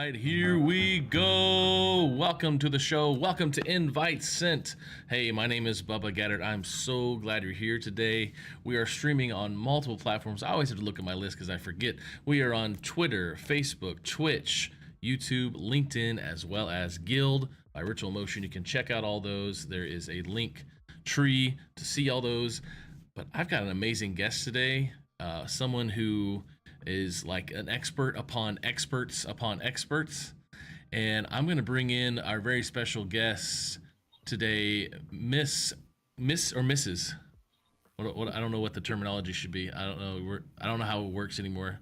right, here we go. Welcome to the show. Welcome to Invite Sent. Hey, my name is Bubba Gaddard. I'm so glad you're here today. We are streaming on multiple platforms. I always have to look at my list because I forget. We are on Twitter, Facebook, Twitch, YouTube, LinkedIn, as well as Guild by Ritual Motion. You can check out all those. There is a link tree to see all those. But I've got an amazing guest today. Someone who is like an expert upon experts upon experts. And I'm going to bring in our very special guest today, Miss or Mrs. What I don't know what the terminology should be. I don't know. I don't know how it works anymore.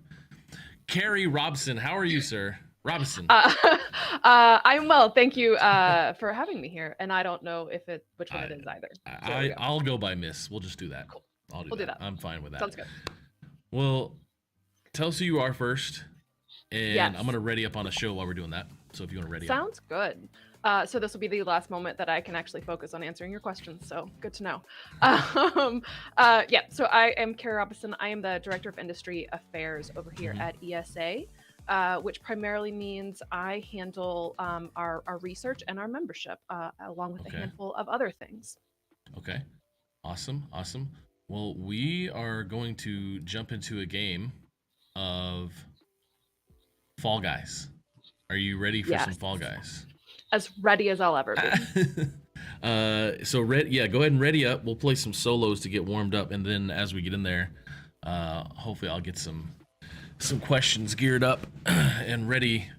Carrie Robison, how are you, sir? Robison. I'm well, thank you for having me here. And I don't know which one it is either. So I'll go by Miss. We'll just do that. Cool. We'll do that. I'm fine with that. Sounds good. Well, tell us who you are first, and Yes. I'm gonna ready up on a show while we're doing that. So if you want to ready up. Sounds good. So this will be the last moment that I can actually focus on answering your questions. So good to know. So I am Carrie Robison. I am the Director of Industry Affairs over here at ESA, which primarily means I handle our research and our membership, along with a handful of other things. Okay. Awesome. Well, we are going to jump into a game of Fall Guys. Are you ready for some Fall Guys? As ready as I'll ever be. Go ahead and ready up. We'll play some solos to get warmed up, and then as we get in there, hopefully I'll get some questions geared up and ready.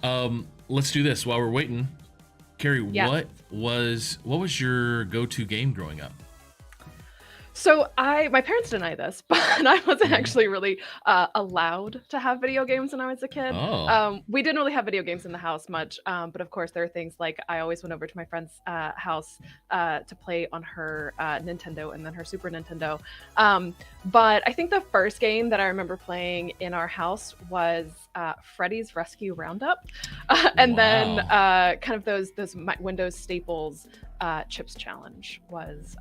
Let's do this while we're waiting. Carrie, what was your go-to game growing up? So my parents deny this, but I wasn't actually really allowed to have video games when I was a kid. We didn't really have video games in the house much, but of course there are things like I always went over to my friend's house to play on her Nintendo and then her Super Nintendo. But I think the first game that I remember playing in our house was Freddy's Rescue Roundup, and then kind of those Windows staples. Chips Challenge was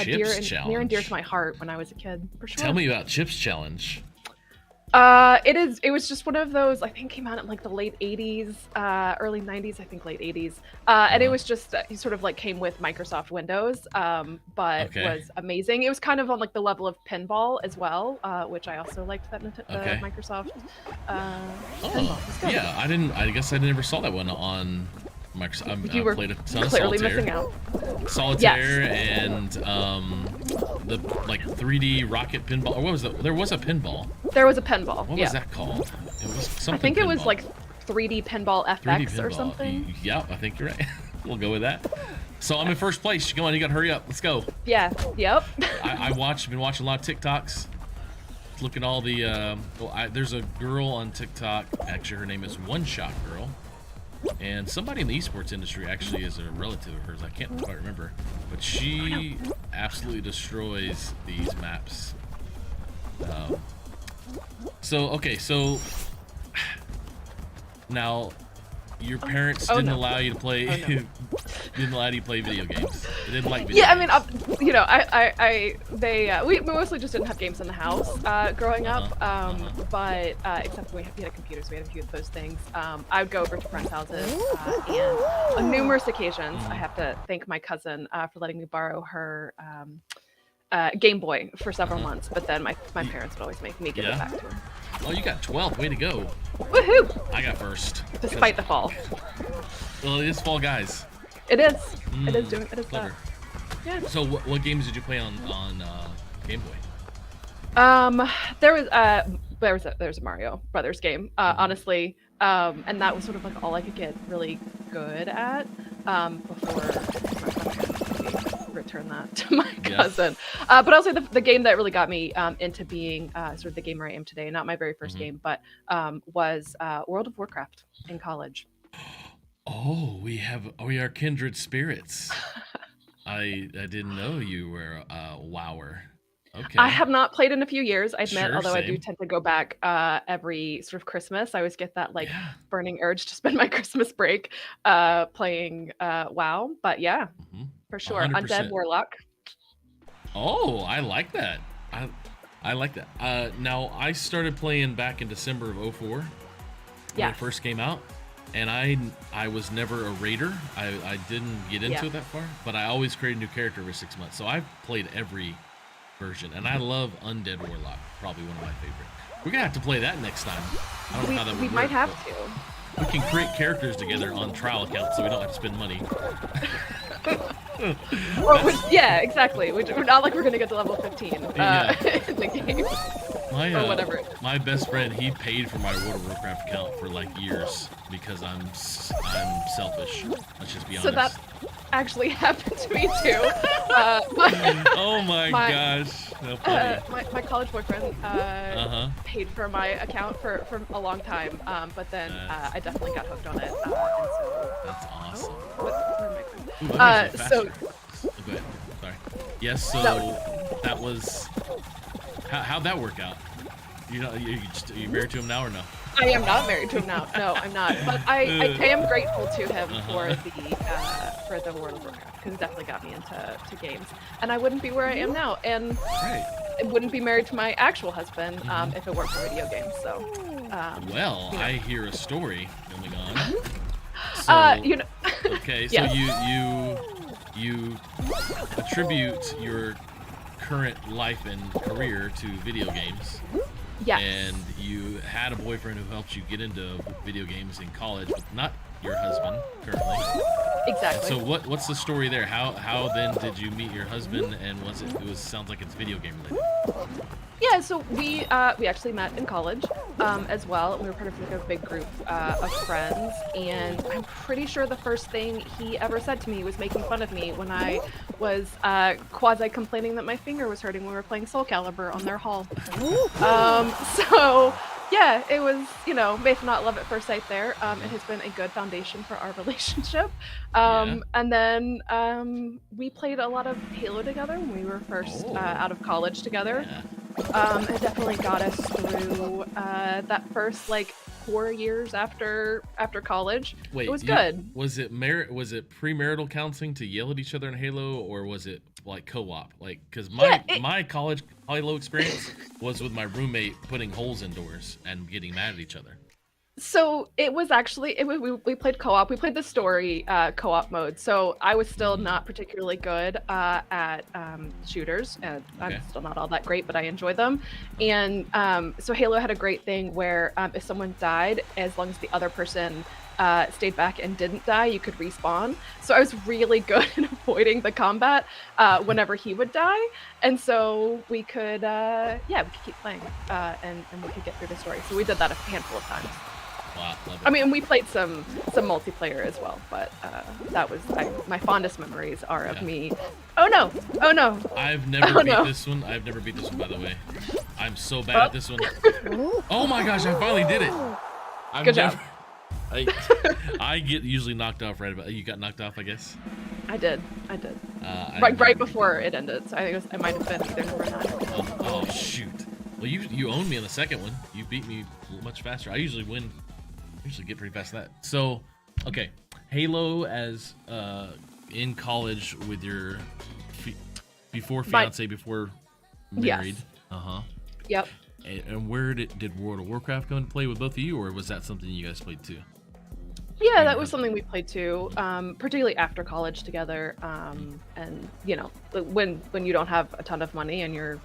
near and dear to my heart when I was a kid, for sure. Tell me about Chips Challenge. It was just one of those, I think came out in like the late 80s, early 90s, I think late 80s. And it was just, it sort of like came with Microsoft Windows, but was amazing. It was kind of on like the level of pinball as well, which I also liked that Microsoft pinball. Yeah, I guess I never saw that one on Microsoft. You were played a ton of clearly Solitaire. missing out. Solitaire and the like 3D rocket pinball. Or what was that? There was a pinball. There was a pinball. What was that called? It was something. I think it was pinball. like 3D Pinball FX 3D pinball. or something. Yeah, I think you're right. We'll go with that. So I'm in first place. Come on, you gotta hurry up. Let's go. Yeah. Yep. Been watching a lot of TikToks. Look at all the. There's a girl on TikTok. Actually, her name is One Shot Girl. And somebody in the esports industry actually is a relative of hers. I can't quite remember, but she absolutely destroys these maps. So now your parents didn't allow you to play. Didn't allow you to play video games. They didn't like video games. I mean, we mostly just didn't have games in the house growing up. But except when we had computers, we had a few of those things. I would go over to friends' houses, and on numerous occasions, I have to thank my cousin for letting me borrow her Game Boy for several months. But then my parents would always make me give it back to her. Oh, you got 12th. Way to go. Woohoo! I got first. Despite the fall. Well, it is Fall Guys. It is. It is clever. Yeah. So what games did you play on Game Boy? There was a Mario Brothers game, honestly, and that was sort of like all I could get really good at before return that to my cousin. But I'll say the game that really got me into being sort of the gamer I am today, not my very first game, but was World of Warcraft in college. Oh, we are kindred spirits. I didn't know you were a WoWer. Okay. I have not played in a few years, I admit, although same. I do tend to go back every sort of Christmas. I always get that burning urge to spend my Christmas break playing WoW. But yeah, for sure. 100%. Undead Warlock. Oh, I like that. I like that. Now, I started playing back in December of 04. when it first came out, and I was never a raider. I didn't get into it that far, but I always created a new character every 6 months. So I've played every version, and I love Undead Warlock, probably one of my favorite. We're gonna have to play that next time. I don't know how that would work. We might have to. We can create characters together on trial accounts, so we don't have to spend money. Yeah, exactly. We're not like we're gonna get to level 15 in the game. Or whatever. My best friend, he paid for my World of Warcraft account for like years because I'm selfish. Let's just be honest. So that actually happened to me too. Oh my gosh. My college boyfriend paid for my account for a long time, but then I definitely got hooked on it. And so, that's awesome. Where am I going? So go ahead. Sorry. Yes. So that was. How'd that work out? Are you married to him now or no? I am not married to him now. No, I'm not. But I am grateful to him for the World of Warcraft, because it definitely got me into games. And I wouldn't be where I am now, and I wouldn't be married to my actual husband if it weren't for video games. So. I hear a story going on. So, Okay, so you attribute your current life and career to video games. Yes. And you had a boyfriend who helped you get into video games in college, but not your husband currently. Exactly. So what's the story there? How then did you meet your husband, and sounds like it's video game related? Yeah, so we actually met in college as well. We were part of like a big group of friends, and I'm pretty sure the first thing he ever said to me was making fun of me when I was quasi complaining that my finger was hurting when we were playing Soul Calibur on their hall. So yeah, it was, may not love at first sight there. It has been a good foundation for our relationship. And then we played a lot of Halo together when we were first out of college together. It definitely got us through that first 4 years after college. Wait, it was good. Was it premarital counseling to yell at each other in Halo, or was it like co-op? Because my college Halo experience was with my roommate putting holes in doors and getting mad at each other. So it was actually we played co-op. We played the story co-op mode. So I was still not particularly good at shooters, and I'm still not all that great, but I enjoy them. And so Halo had a great thing where if someone died, as long as the other person stayed back and didn't die, you could respawn. So I was really good at avoiding the combat whenever he would die, and so we could keep playing and we could get through the story. So we did that a handful of times. Wow, I mean, we played some multiplayer as well, but that was my fondest memories are of me. Oh no! I've never beat this one. I've never beat this one, by the way. I'm so bad at this one. Oh my gosh! I finally did it. Good job. I get usually knocked off right about. You got knocked off, I guess. I did. Right before it ended. So I think it might have been either number 9. Oh shoot! Well, you owned me on the second one. You beat me much faster. I usually win. Usually get pretty fast at that. So, okay, Halo as in college with your before fiance, before married. Yes. Yep. And where did World of Warcraft come into play with both of you, or was that something you guys played too? Yeah, that was something we played too, particularly after college together. And when you don't have a ton of money and you're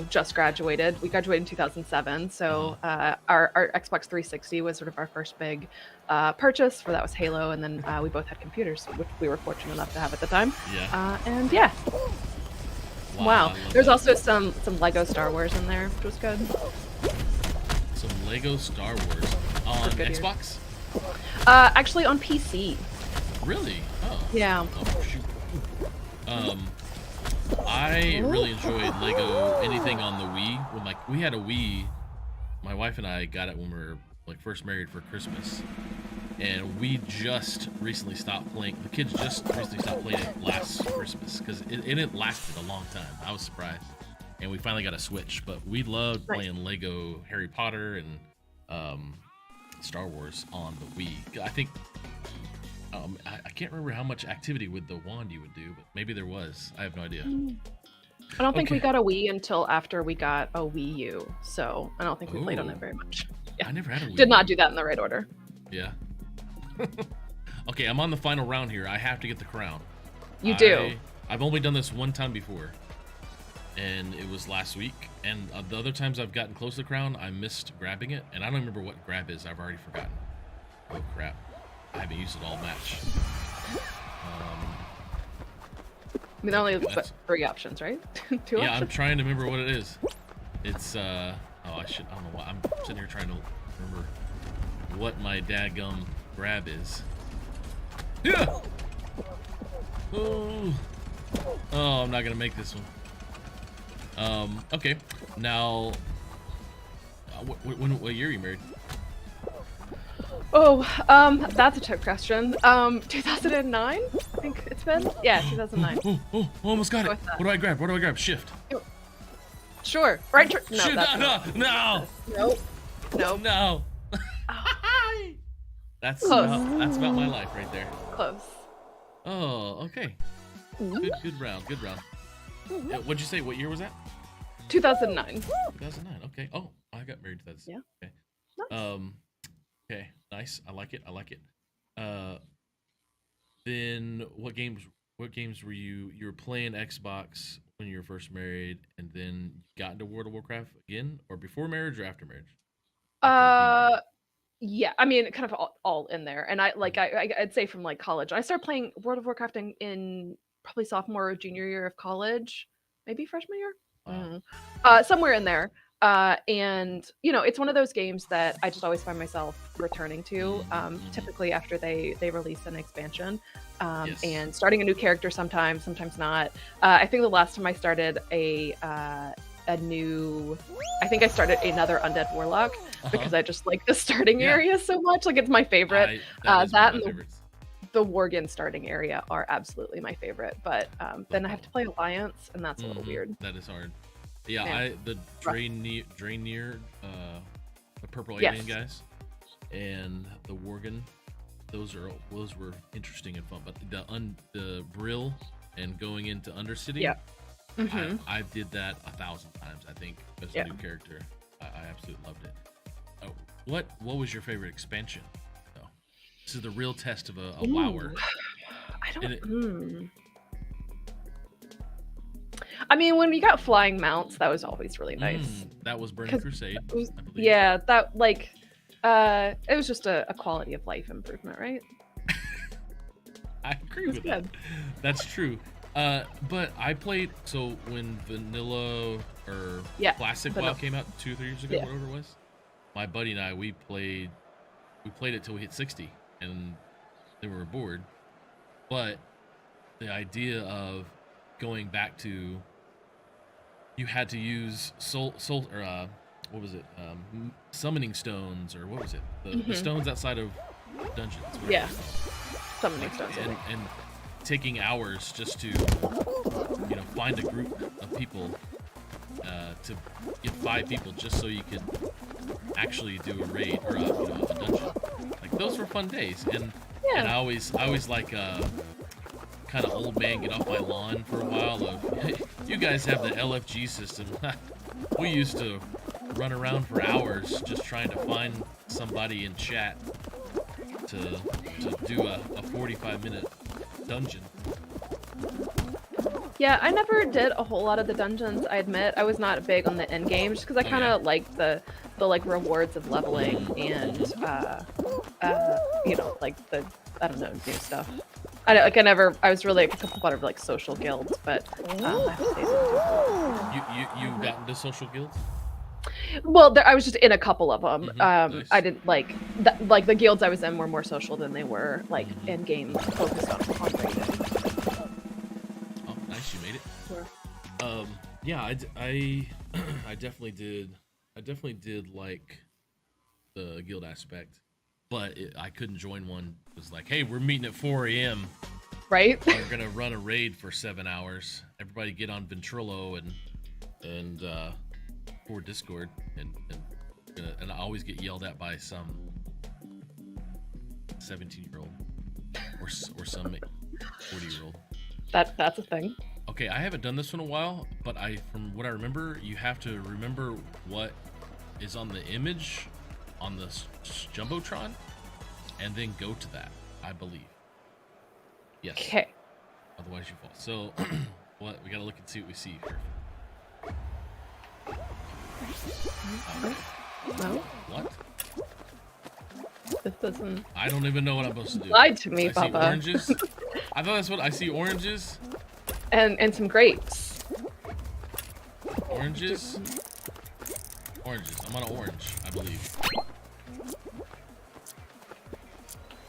just graduated. We graduated in 2007, so our Xbox 360 was sort of our first big purchase. For that was Halo, and then we both had computers, which we were fortunate enough to have at the time. Wow. There's also some Lego Star Wars in there, which was good. Some Lego Star Wars on Xbox? Actually on PC. Really? Oh. Yeah. Oh shoot. I really enjoyed Lego anything on the Wii. When we had a Wii, my wife and I got it when we were first married for Christmas, and we just recently stopped playing. The kids just recently stopped playing it last Christmas because it lasted a long time. I was surprised, and we finally got a Switch. But we loved playing Lego Harry Potter and Star Wars on the Wii. I think. I can't remember how much activity with the wand you would do, but maybe there was. I have no idea. I don't think we got a Wii until after we got a Wii U, so I don't think we played on it very much. I never had a Wii Did not U. do that in the right order. Yeah. Okay, I'm on the final round here. I have to get the crown. You do. I've only done this one time before, and it was last week. And the other times I've gotten close to the crown, I missed grabbing it, and I don't remember what grab is. I've already forgotten. Oh crap! I haven't used it all match. I mean, there only three options, right? Two yeah, options? I'm trying to remember what it is. It's oh, I don't know why. I'm sitting here trying to remember what my dadgum grab is. Yeah. Oh, I'm not gonna make this one. Okay. Now, what year are you married? Oh, that's a tough question. 2009, I think it's been. Yeah, 2009. Oh, almost got it. What do I grab? What do I grab? Shift. Sure. Right. No, Shift. No. Nope. No. That's about my life right there. Close. Oh, okay. Good round. Good round. What'd you say? What year was that? 2009. 2009. Okay. Oh, I got married to that. Yeah. Okay. Nice. Okay. Nice. I like it. Then what games were you were playing Xbox when you were first married, and then you got into World of Warcraft again, or before marriage or after marriage? Yeah, I mean, kind of all in there. And I'd say from like college, I started playing World of Warcraft in probably sophomore or junior year of college, maybe freshman year. Somewhere in there. And it's one of those games that I just always find myself returning to, typically after they release an expansion, Yes. and starting a new character sometimes not. I think the last time I started I think I started another Undead Warlock because I just like the starting area so much. Like, it's my favorite. That and the Worgen starting area are absolutely my favorite. But then I have to play Alliance, and that's a little weird. That is hard. Yeah, the Draenir, the purple Yes. alien guys, and the Worgen, those were interesting and fun. But the Brill and going into Undercity, Yeah. I did that 1,000 times. I think as a new character, I absolutely loved it. What was your favorite expansion? though? This is the real test of a WoWer. I don't. I mean, when we got flying mounts, that was always really nice. That was Burning Crusade, I believe. Yeah, that it was just a quality of life improvement, right? I agree with that. That's true. But I played, so when Vanilla or Classic WoW came out 2-3 years ago, whatever it was, my buddy and I, we played it till we hit 60, and then we were bored. But the idea of going back to, you had to use soul or what was it? Summoning stones, or what was it? The stones outside of dungeons. Yeah, summoning stones. And taking hours just to find a group of people, to get 5 people just so you could actually do a raid or a dungeon. Like, those were fun days, and I always like kind of old man get off my lawn for a while of, hey, you guys have the LFG system. We used to run around for hours just trying to find somebody in chat to do a 45-minute dungeon. Yeah, I never did a whole lot of the dungeons, I admit. I was not big on the end game just because I kind of like the like rewards of leveling and like the, I don't know, new stuff. I was really a couple part of like social guilds, but I have to say you got into social guilds? Well, I was just in a couple of them. Nice. I didn't like the guilds I was in were more social than they were like in game focused on raiding. Oh, nice, you made it. Sure. Yeah, I definitely did like the guild aspect, but I couldn't join one. It was like, hey, we're meeting at 4 a.m. Right? We're gonna run a raid for 7 hours. Everybody get on Ventrilo and for Discord, and I always get yelled at by some 17-year-old or some 40-year-old. That's a thing. Okay, I haven't done this in a while, but from what I remember, you have to remember what is on the image on the Jumbotron, and then go to that, I believe. Yes. Okay. Otherwise you fall. So, what we gotta look and see what we see here. No. What? This doesn't. I don't even know what I'm supposed to do. Lied to me, I Papa. see oranges. I thought that's what I see. Oranges. And some grapes. Oranges. Oranges. I'm on an orange, I believe.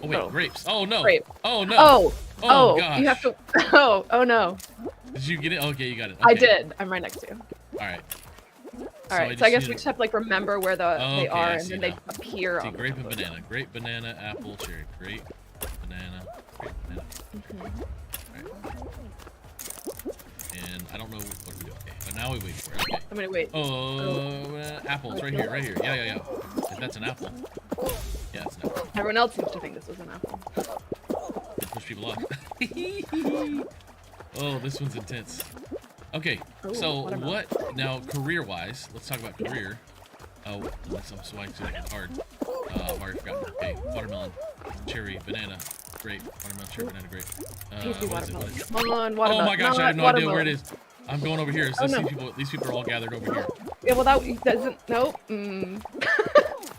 Oh wait, grapes. Oh no. Grape. Oh no. Oh, gosh. you have to. Oh no. Did you get it? Okay, you got it. Okay. I did. I'm right next to you. All right. All right. So I guess we just have to like remember where they are, and then they appear. See, on grape and banana. Grape, banana, apple, cherry. Grape, banana, grape, banana. And I don't know what we do. Okay, but now we wait for it. Okay. I'm gonna wait. Apples right here, right here. Yeah. If that's an apple. Yeah, it's an apple. Everyone else seems to think this was an apple. They push people off. Oh, this one's intense. Okay, so what now? Career-wise, let's talk about career. Oh, I'm swiping so hard. I've already forgotten. Okay, watermelon, cherry, banana, grape, watermelon, cherry, banana, grape. What is it? Come on, watermelon. Oh my gosh, I have no idea where it is. I'm going over here. Oh, no. These people are all gathered over here. Yeah, well, that doesn't. Nope.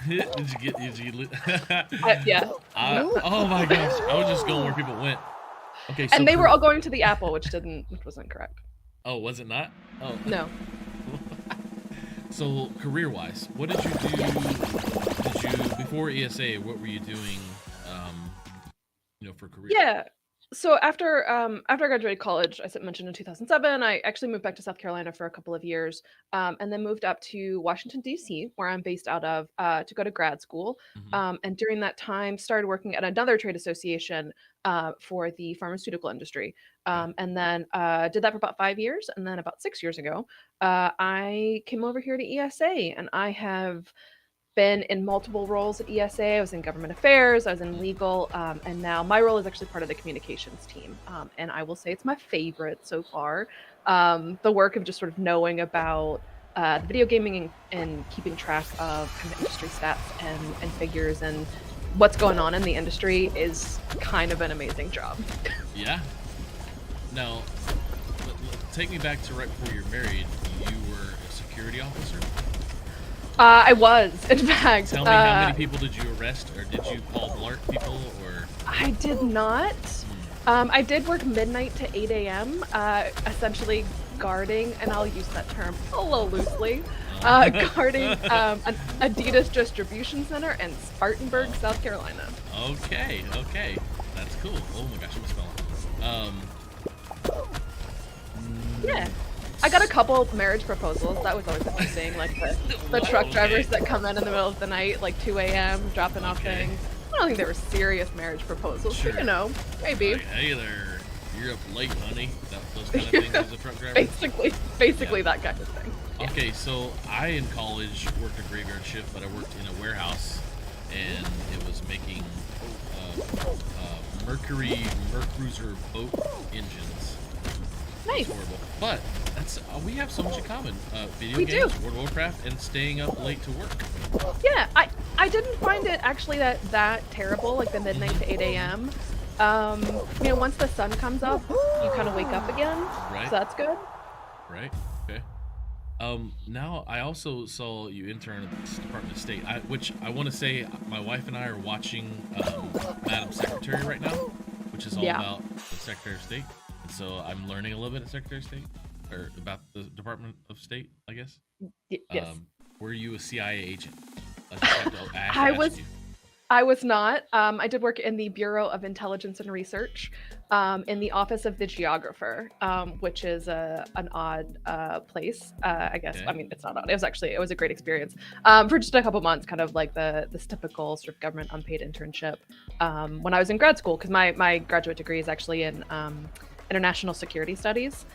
Did you Yeah. Oh my gosh, I was just going where people went. Okay, so and they were all going to the apple, which wasn't correct. Oh, was it not? Oh. No. So career-wise, what did you before ESA? What were you doing? For career. Yeah. So after I graduated college, I mentioned in 2007, I actually moved back to South Carolina for a couple of years, and then moved up to Washington, D.C., where I'm based out of, to go to grad school. And during that time, started working at another trade association for the pharmaceutical industry. And then did that for about 5 years. And then about 6 years ago, I came over here to ESA, and I have been in multiple roles at ESA. I was in government affairs, I was in legal, and now my role is actually part of the communications team. And I will say it's my favorite so far. The work of just sort of knowing about the video gaming and keeping track of kind of industry stats and figures and what's going on in the industry is kind of an amazing job. Yeah. Now, take me back to right before you're married. You were a security officer? I was, in fact. Tell me, how many people did you arrest, or did you Paul Blart people, or? I did not. I did work midnight to 8 a.m., essentially guarding, and I'll use that term a little loosely, guarding an Adidas distribution center in Spartanburg, South Carolina. Okay, that's cool. Oh my gosh, I'm spelling. Yeah. I got a couple marriage proposals. That was always interesting, like the truck drivers that come in the middle of the night, like 2 a.m., dropping off things. I don't think they were serious marriage proposals, but maybe. Like, hey there, you're up late, honey. Those kind of things as a truck driver? Basically that kind of thing. Yeah. Okay, so I in college worked a graveyard shift, but I worked in a warehouse, and it was making Mercury Mercruiser boat engines. Nice. Horrible. But that's we have so much in common. Video games, World of Warcraft, and staying up late to work. Yeah, I didn't find it actually that terrible, like the midnight to 8 a.m. Once the sun comes up, you kind of wake up again. Right. So that's good. Right. Okay. Now I also saw you intern at the Department of State, which I want to say my wife and I are watching Madam Secretary right now, which is all about the Secretary of State. And so I'm learning a little bit at Secretary of State, or about the Department of State, I guess. Yes. Were you a CIA agent? I was not. I did work in the Bureau of Intelligence and Research, in the Office of the Geographer, which is an odd place, I guess. Okay. I mean, it's not odd. It was a great experience for just a couple months, kind of like this typical sort of government unpaid internship when I was in grad school, because my graduate degree is actually in international security studies.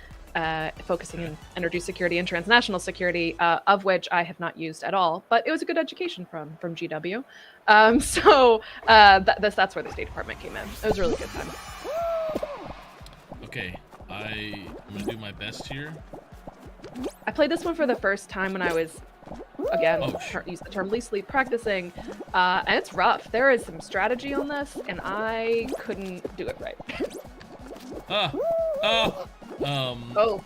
Focusing in energy security and transnational security, of which I have not used at all, but it was a good education from GW. So that's where the State Department came in. It was a really good time. Okay, I'm gonna do my best here. I played this one for the first time when I was again, use the term loosely, practicing, and it's rough. There is some strategy on this, and I couldn't do it right. Oh no.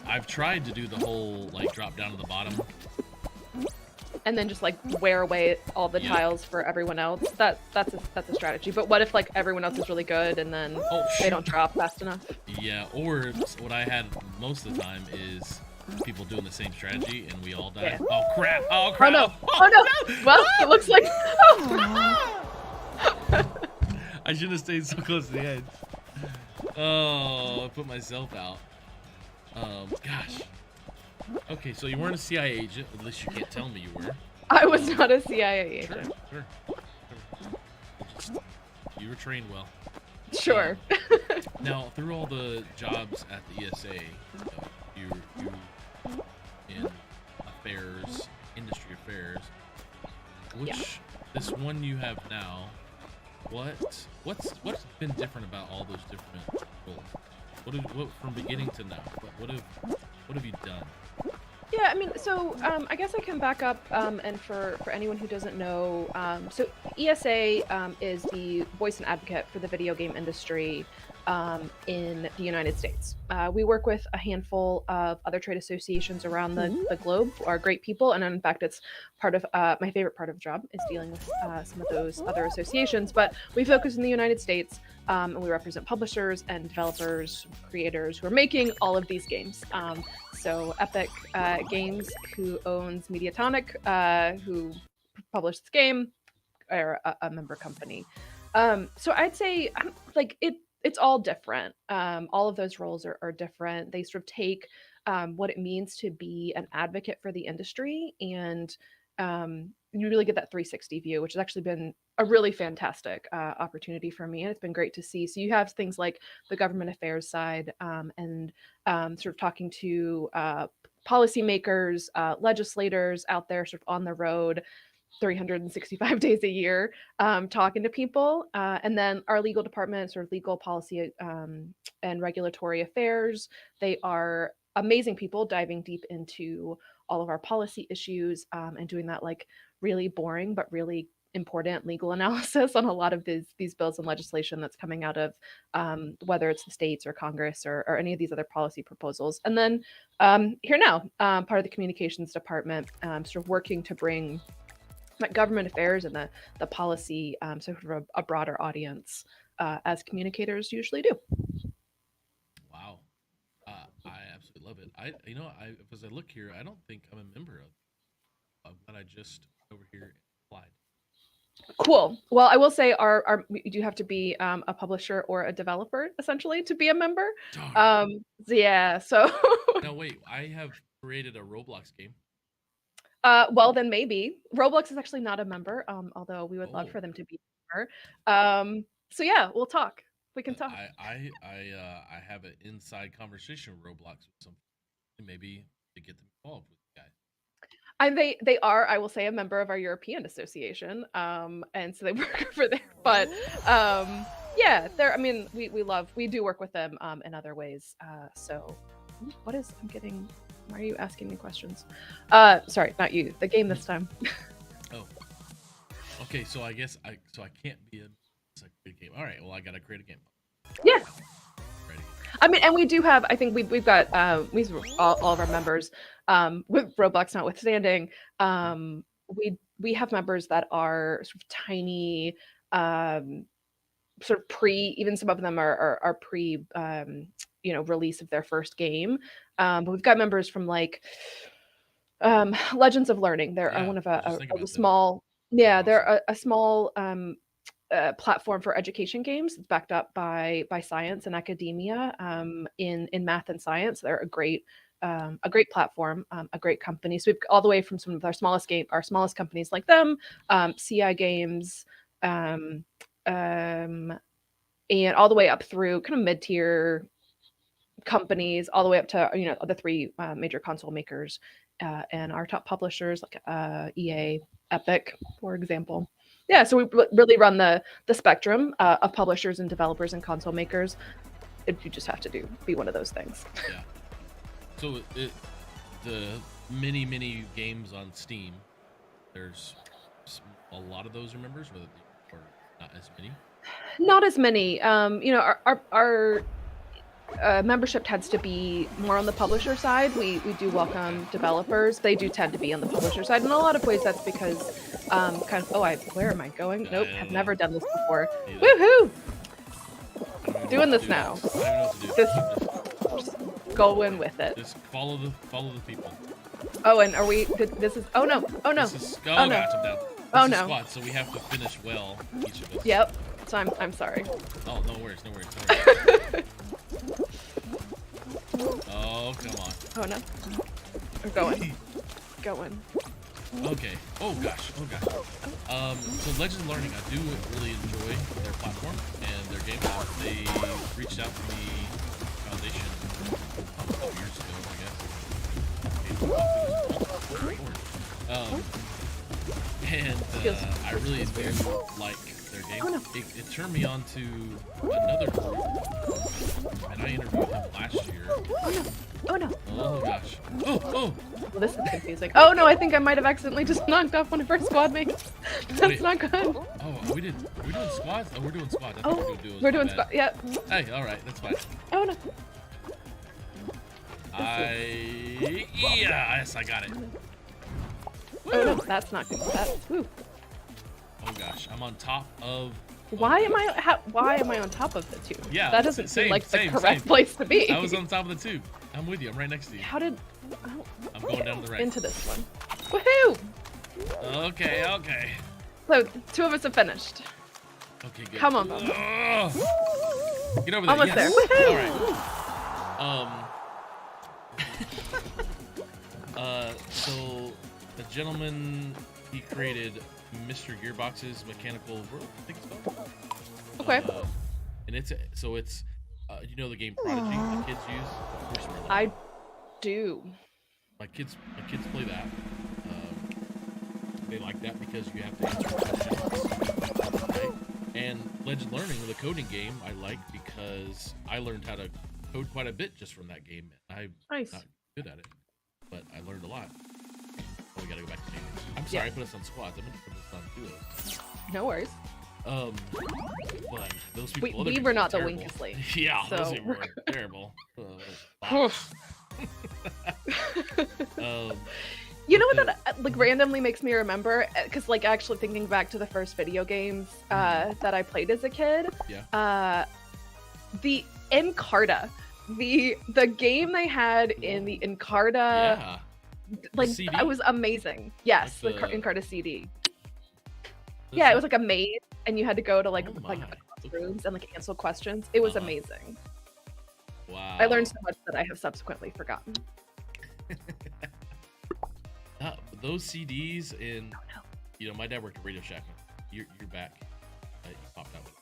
I've tried to do the whole like drop down to the bottom. And then just like wear away all the tiles for everyone else. That's a strategy. But what if like everyone else is really good and then they don't drop fast enough? Yeah, or what I had most of the time is people doing the same strategy and we all die. Yeah. Oh crap! Oh crap! Oh no! Oh no! Well, it looks like. I should have stayed so close to the edge. Oh, I put myself out. Gosh. Okay, so you weren't a CIA agent, at least you can't tell me you were. I was not a CIA agent. Sure. You were trained well. Sure. Now, through all the jobs at the ESA, you in industry affairs, this one you have now, what's been different about all those different roles? What from beginning to now? What have you done? Yeah, I mean, so I guess I can back up, and for anyone who doesn't know, so ESA is the voice and advocate for the video game industry in the United States. We work with a handful of other trade associations around the globe, who are great people, and in fact, it's part of my favorite part of the job is dealing with some of those other associations. But we focus in the United States, and we represent publishers and developers, creators who are making all of these games. So Epic Games, who owns Mediatonic, who published this game, are a member company. So I'd say it's all different. All of those roles are different. They sort of take what it means to be an advocate for the industry, and you really get that 360 view, which has actually been a really fantastic opportunity for me, and it's been great to see. So you have things like the government affairs side, and sort of talking to policymakers, legislators out there sort of on the road 365 days a year, talking to people. And then our legal department, sort of legal policy and regulatory affairs, they are amazing people diving deep into all of our policy issues, and doing that like really boring but really important legal analysis on a lot of these bills and legislation that's coming out of whether it's the states or Congress or any of these other policy proposals. And then here now, part of the communications department, sort of working to bring government affairs and the policy sort of a broader audience, as communicators usually do. Wow. I absolutely love it. As I look here, I don't think I'm a member of that. I just over here applied. Cool. Well, I will say you do have to be a publisher or a developer essentially to be a member. Yeah. So. No, wait. I have created a Roblox game. Well, then maybe Roblox is actually not a member, although we would love for them to be a member. So yeah, we'll talk. We can talk. I have an inside conversation with Roblox with some, maybe to get them involved with you guys. And they are, I will say, a member of our European association, and so they work over there. But yeah, they're. I mean, we do work with them in other ways. So, I'm getting. Why are you asking me questions? Sorry, not you. The game this time. Oh. Okay, so I guess I can't be it's a good game. All right, well I gotta create a game. Yeah. Ready. I mean, and we do have. I think we've got all of our members, with Roblox notwithstanding. We have members that are sort of tiny, sort of even some of them are pre release of their first game. But we've got members from like Legends of Learning. They're one of a small they're a small platform for education games. It's backed up by science and academia in math and science. They're a great platform, a great company. So we've all the way from some of our smallest companies like them, CI Games, and all the way up through kind of mid-tier companies, all the way up to the three major console makers and our top publishers like EA, Epic, for example. Yeah, so we really run the spectrum of publishers and developers and console makers. You just have to be one of those things. Yeah. So many games on Steam. There's a lot of those are members, or not as many. Not as many. You know, our membership tends to be more on the publisher side. We do welcome developers. They do tend to be on the publisher side. In a lot of ways, that's because kind of, where am I going? Nope, I've never done this before. Woohoo! Doing this now. Just going with it. Just follow the people. Oh, and are we? This is. Oh no! Oh no! Gosh, I'm down. Oh no! Squad, so we have to finish well, each of us. Yep. So I'm sorry. Oh, no worries. Oh, come on. Oh no. We're going. Okay. Oh gosh. So Legend Learning, I do really enjoy their platform and their game. They reached out to me, Foundation, a couple years ago, I guess. And I really do like their game. Oh, no. It turned me on to another group, and I interviewed him last year. Oh no! Oh gosh! Oh! Well, this is confusing. Oh no! I think I might have accidentally just knocked off one of our squad mates. That's not good. Oh, are we doing squads? Oh, we're doing squads. We're doing squad. Yeah. Hey, all right, that's fine. Oh no! Yes, I got it. Oh no, that's not good. Woo. Oh gosh, I'm on top of. Why am I on top of the tube? Yeah, that doesn't seem like the correct place to be. I was on top of the tube. I'm with you. I'm right next to you. How did? I'm going down to the right. Into this one. Woohoo! Okay. So 2 of us have finished. Okay, good. Come on, Mom. Get over there. Almost there. Woohoo! All right. So the gentleman, he created Mr. Gearbox's Mechanical World, I think it's called. Okay. And it's you know the game Prodigy the kids use? Of course we're I do. My kids play that. They like that because you have to answer questions. Right? And Legend Learning, the coding game, I like because I learned how to code quite a bit just from that game. I'm not good at it, but I learned a lot. Oh, we gotta go back to games. I'm sorry, I put us on squads. I meant to put us on duos. No worries. But those people. We were not the weakest link. Yeah, so those people were terrible. You know what that like randomly makes me remember? Because like actually thinking back to the first video games that I played as a kid. Yeah. The Encarta, the game they had in the Encarta. Yeah. Like it was amazing. Yes, like the Encarta CD. Yeah, it was like a maze, and you had to go to like rooms and like answer questions. It was amazing. Wow. I learned so much that I have subsequently forgotten. Those CDs and you know, my dad worked at Radio Shack. You're back. You popped out with it.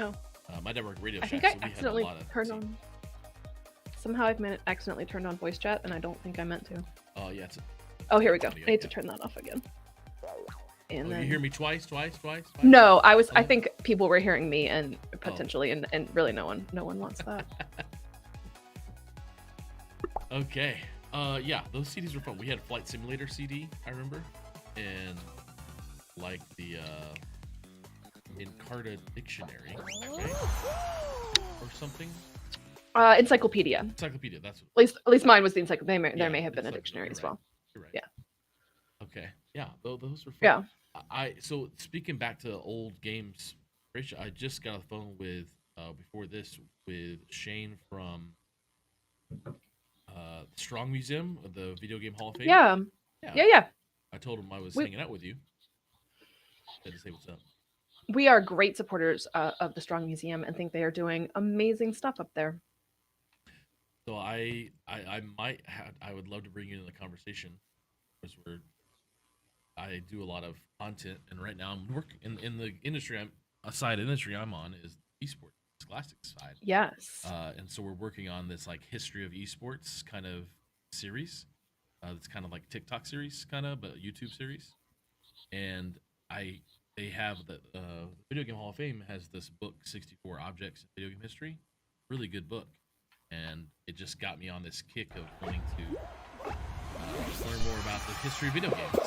Oh. My dad worked at Radio I Shack. think I accidentally turned on. Somehow I've accidentally turned on voice chat, and I don't think I meant to. Oh yeah. Oh, here we go. I need to turn that off again. And then you hear me twice? No, I think people were hearing me and potentially, and really no one wants that. Okay. Yeah, those CDs were fun. We had a Flight Simulator CD, I remember, and like the Encarta Dictionary, right? Or something. Encyclopedia. Encyclopedia. That's what... at least mine was the encyclopedia. There may have been a dictionary as well. You're right. Yeah. Okay. Yeah, those were fun. Yeah. So speaking back to old games, Rachel, I just got a phone with before this with Shane from Strong Museum, the Video Game Hall of Fame. Yeah. I told him I was hanging out with you. Had to say what's up. We are great supporters of the Strong Museum and think they are doing amazing stuff up there. So I would love to bring you into the conversation because I do a lot of content, and right now I'm working in the industry. I'm on is esports, Scholastic side. Yes. And so we're working on this like history of esports kind of series. It's kind of like TikTok series, kind of, but YouTube series. And they have the Video Game Hall of Fame has this book, 64 Objects in Video Game History. Really good book. And it just got me on this kick of wanting to learn more about the history of video games.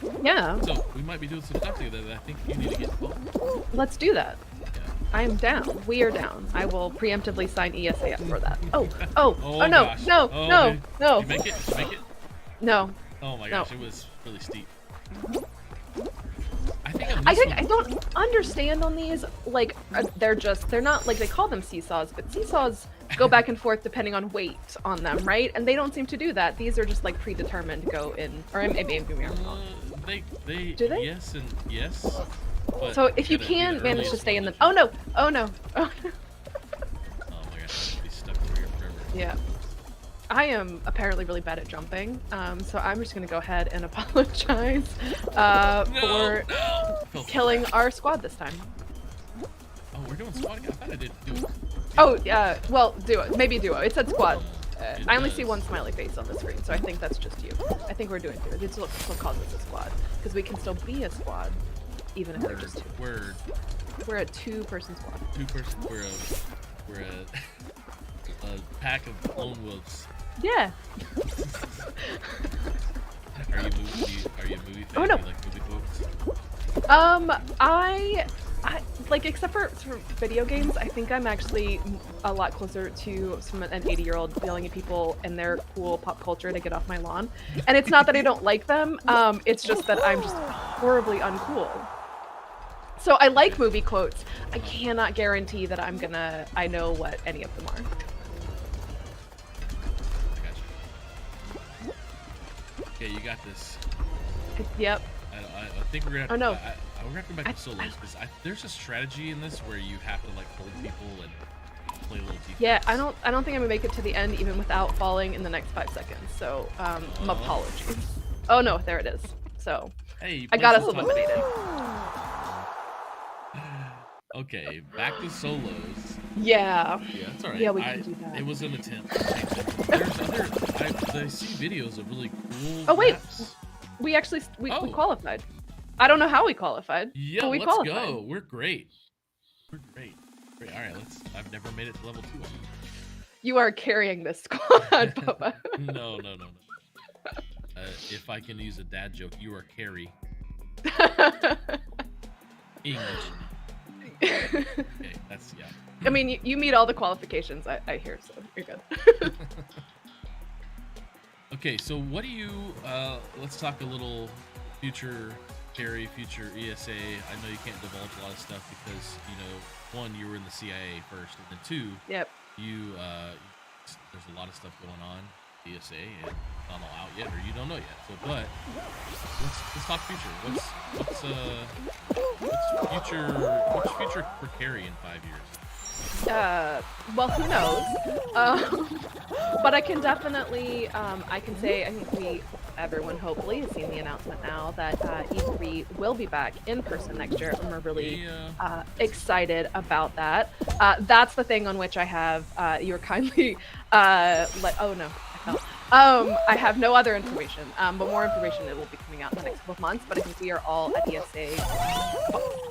And Yeah. so we might be doing some stuff together that I think you need to get involved. Let's do that. Yeah. I am down. We are down. I will preemptively sign ESA up for that. Oh no, gosh. no, Oh, no, man. no. Did you make it? Did you make it? No. Oh my No. gosh, it was really steep. I I don't understand on these. Like, they're not like, they call them seesaws, but seesaws go back and forth depending on weight on them, right? And they don't seem to do that. These are just like predetermined to go in, or maybe I'm wrong. They Do they? yes and yes. But So if you gotta be the can manage to earliest stay in one the, that oh no, oh no, oh no. Oh my gosh, I'm gonna be stuck over here forever. Yeah. I am apparently really bad at jumping, so I'm just gonna go ahead and apologize for killing our squad this time. Oh, we're doing squad again? I thought I did do it. Oh, yeah, well, duo. Maybe duo. It said squad. It I only does. see one smiley face on the screen, so I think that's just you. I think we're doing duo. This will cause us a squad, because we can still be a squad, even if they're just two. We're a two-person squad. We're a pack of lone wolves. Yeah. Are you a movie fan? Oh, no. Do you like movie quotes? I like, except for video games, I think I'm actually a lot closer to an 80-year-old yelling at people and their cool pop culture to get off my lawn. And it's not that I don't like them, it's just that I'm just horribly uncool. So I like movie quotes. I cannot guarantee that I know what any of them are. I got you. Okay, you got this. Yep. I think we're gonna have Oh, no. we're gonna have to go back to solos because there's a strategy in this where you have to like hold people and play a little defense. Yeah, I don't think I'm gonna make it to the end even without falling in the next 5 seconds. So, my apologies. Oh no, there it is. So, Hey, you I got us played some eliminated. Okay, back to solos. Yeah. Yeah, that's alright. Yeah, we can do that. It was an attempt to change it. There's I see videos of really cool Oh, wait. maps. We qualified. I don't know how we qualified. Yeah, but we let's qualified. go. We're great. We're great. All right, I've never made it to level 2. You are carrying this squad, Bubba. No. If I can use a dad joke, you are Carrie. English. Okay, that's yeah. I mean, you meet all the qualifications, I hear, so you're good. Okay, so what do you? Let's talk a little future Carrie, future ESA. I know you can't divulge a lot of stuff because one, you were in the CIA first, and then two, Yep. you there's a lot of stuff going on ESA and not all out yet, or you don't know yet. So, but let's talk future. What's future for Carrie in 5 years? Well, who knows? But I can definitely, I can say, I think everyone hopefully has seen the announcement now that E3 will be back in person next year, and we're really excited about that. That's the thing on which I have, you were kindly, oh no, I fell. I have no other information, but more information that will be coming out in the next couple of months, but I think we are all at ESA,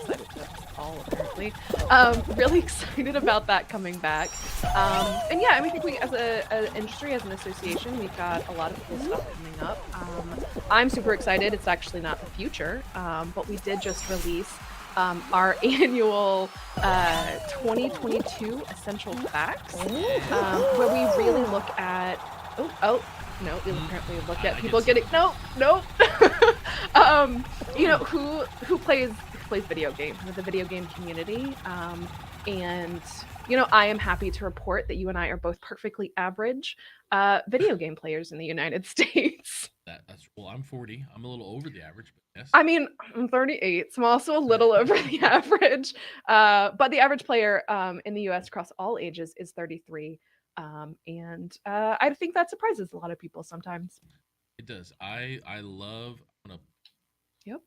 excited to all apparently, really excited about that coming back. And yeah, I mean, I think we, as an industry, as an association, we've got a lot of cool stuff coming up. I'm super excited. It's actually not the future, but we did just release our annual 2022 Essential Facts, where we really look at, no, we apparently look at people getting, no, who plays video games with the video game community, and I am happy to report that you and I are both perfectly average video game players in the United States. That's well, I'm 40. I'm a little over the average, but yes. I mean, I'm 38, so I'm also a little over the average. But the average player in the US across all ages is 33. And I think that surprises a lot of people sometimes. It does. I love. Yep.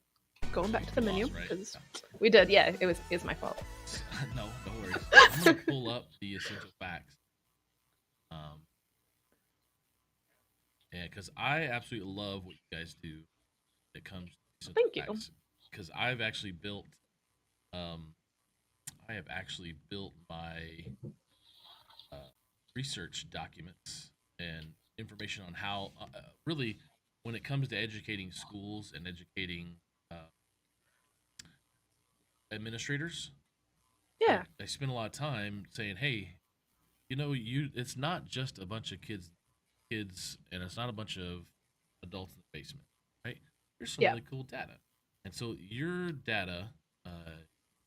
Going back to the menu because right? we did. Yeah, it's my fault. No worries. I'm gonna pull up the essential facts. Yeah, because I absolutely love what you guys do. When it comes to Thank you. Because I've actually built. I have actually built my research documents and information on how really when it comes to educating schools and educating uh, administrators, Yeah. I spend a lot of time saying, "Hey, it's not just a bunch of kids, and it's not a bunch of adults in the basement, right? There's some Yeah. really cool data, and so your data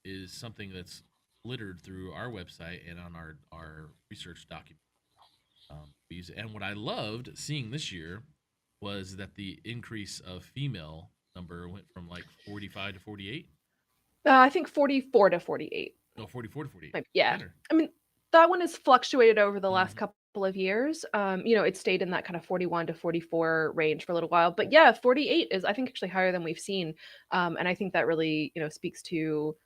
is something that's littered through our website and on our research document. We use it. And what I loved seeing this year was that the increase of female number went from like 45 to 48. I think 44 to 48. No, 44 to 48. Like, yeah. Better. I mean, that one has fluctuated over the last Mm-hmm. couple of years. It stayed in that kind of 41 to 44 range for a little while. But yeah, 48 is, I think, actually higher than we've seen. And I think that really, speaks to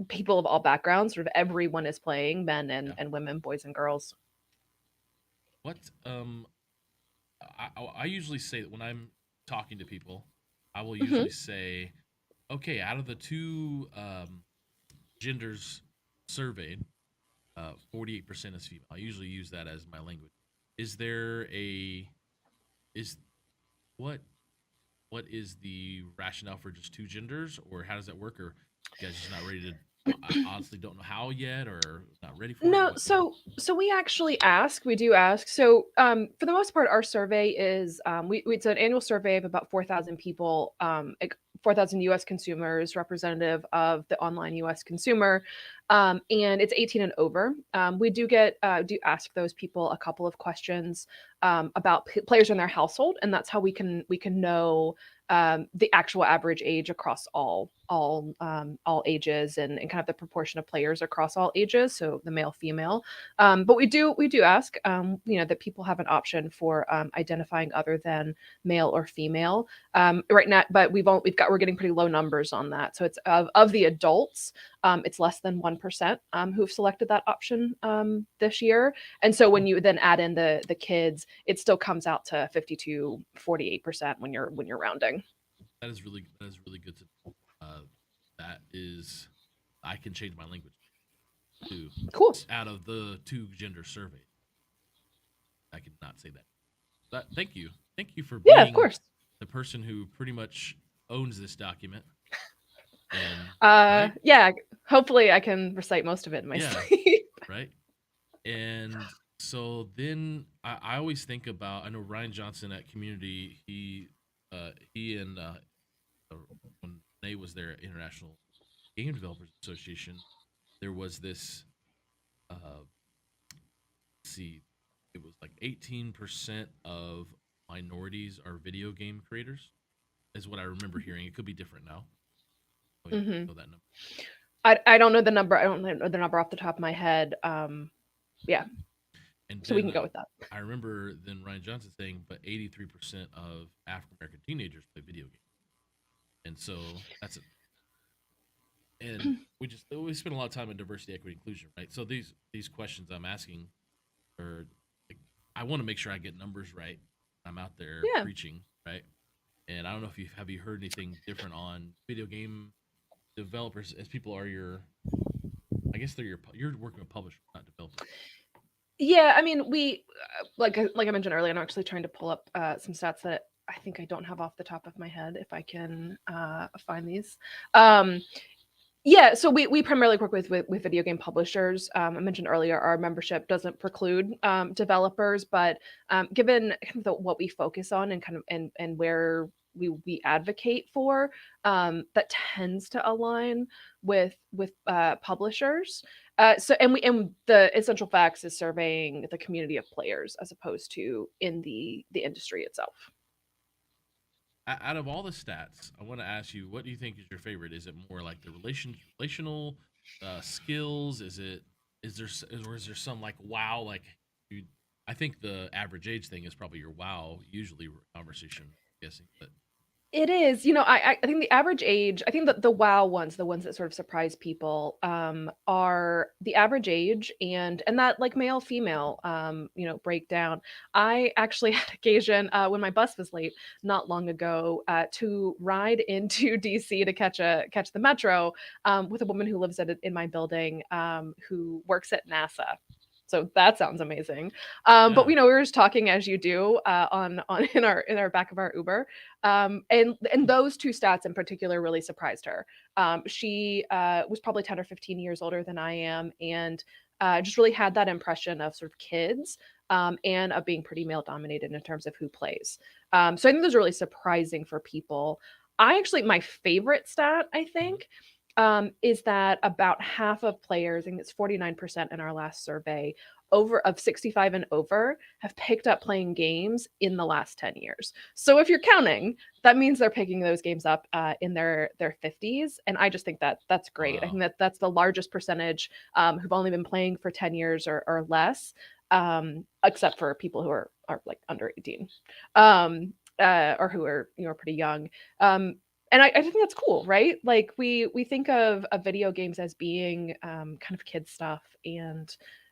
people of all backgrounds. Sort of everyone is playing, men Yeah. and women, boys and girls. What I usually say that when I'm talking to people, I will Hmm. usually say, okay, out of the two genders surveyed, 48% is female. I usually use that as my language. Is there a is what what is the rationale for just two genders, or how does that work? Or you guys just not ready to? I honestly don't know how yet, or not ready for it. No, so we actually ask. We do ask. So for the most part, our survey is it's an annual survey of about 4,000 people, 4,000 U.S. consumers, representative of the online U.S. consumer, and it's 18 and over. We do ask those people a couple of questions about players in their household, and that's how we can know the actual average age across all ages and kind of the proportion of players across all ages, so the male female. But we do ask that people have an option for identifying other than male or female right now, but we're getting pretty low numbers on that. So it's of the adults, it's less than 1% who've selected that option this year. And so when you then add in the kids, it still comes out to 52, 48% when you're rounding. That is really good to know. That is, I can change my language too. Cool. Out of the two gender surveys, I could not say that. Thank you for Yeah, of being course. the person who pretty much owns this document. And right, Yeah, hopefully I can recite most of it in my yeah, sleep. right. And so then I always think about, I know Ryan Johnson at Community. He and when Nate was there at International Game Developers Association, there was this. Let's see, it was like 18% of minorities are video game creators, is what I remember hearing. It could be different now. Oh, you Hmm. know that number. I don't know the number. I don't know the number off the top of my head. Yeah, And so we then can go with that. I remember then Ryan Johnson saying, but 83% of African American teenagers play video games. And so that's it. And we spend a lot of time on diversity, equity, inclusion, right? So these questions I'm asking are like, I want to make sure I get numbers right. I'm out there Yeah. preaching, right? And I don't know if you heard anything different on video game developers, as people are your, I guess they're you're working with publishers, not developers. Yeah, I mean, like I mentioned earlier, I'm actually trying to pull up some stats that I think I don't have off the top of my head if I can find these. Um, Yeah, so we primarily work with video game publishers. I mentioned earlier our membership doesn't preclude developers, but given kind of what we focus on and kind of and where we advocate for, that tends to align with publishers. And the Essential Facts is surveying the community of players as opposed to in the industry itself. Out of all the stats, I want to ask you, what do you think is your favorite? Is it more like the relational skills? Or is there some like wow, like you? I think the average age thing is probably your wow usually conversation. I'm guessing, but It is. I think the average age, I think that the WoW ones, the ones that sort of surprise people, are the average age and that like male female breakdown. I actually had occasion when my bus was late not long ago to ride into DC to catch the metro with a woman who lives in my building who works at NASA. So that sounds amazing. But Yeah. we were just talking as you do on in our back of our Uber, and those two stats in particular really surprised her. She was probably 10 or 15 years older than I am, and just really had that impression of sort of kids, and of being pretty male dominated in terms of who plays. So I think those are really surprising for people. My favorite stat, I think, is that about half of players, I think it's 49% in our last survey, over of 65 and over, have picked up playing games in the last 10 years. So if you're counting, that means they're picking those games up in their 50s, and I just think that that's great. I think Wow. that that's the largest percentage who've only been playing for 10 years or less, except for people who are like under 18, or who are pretty young. And I think that's cool, right? Like we think of video games as being kind of kid stuff, and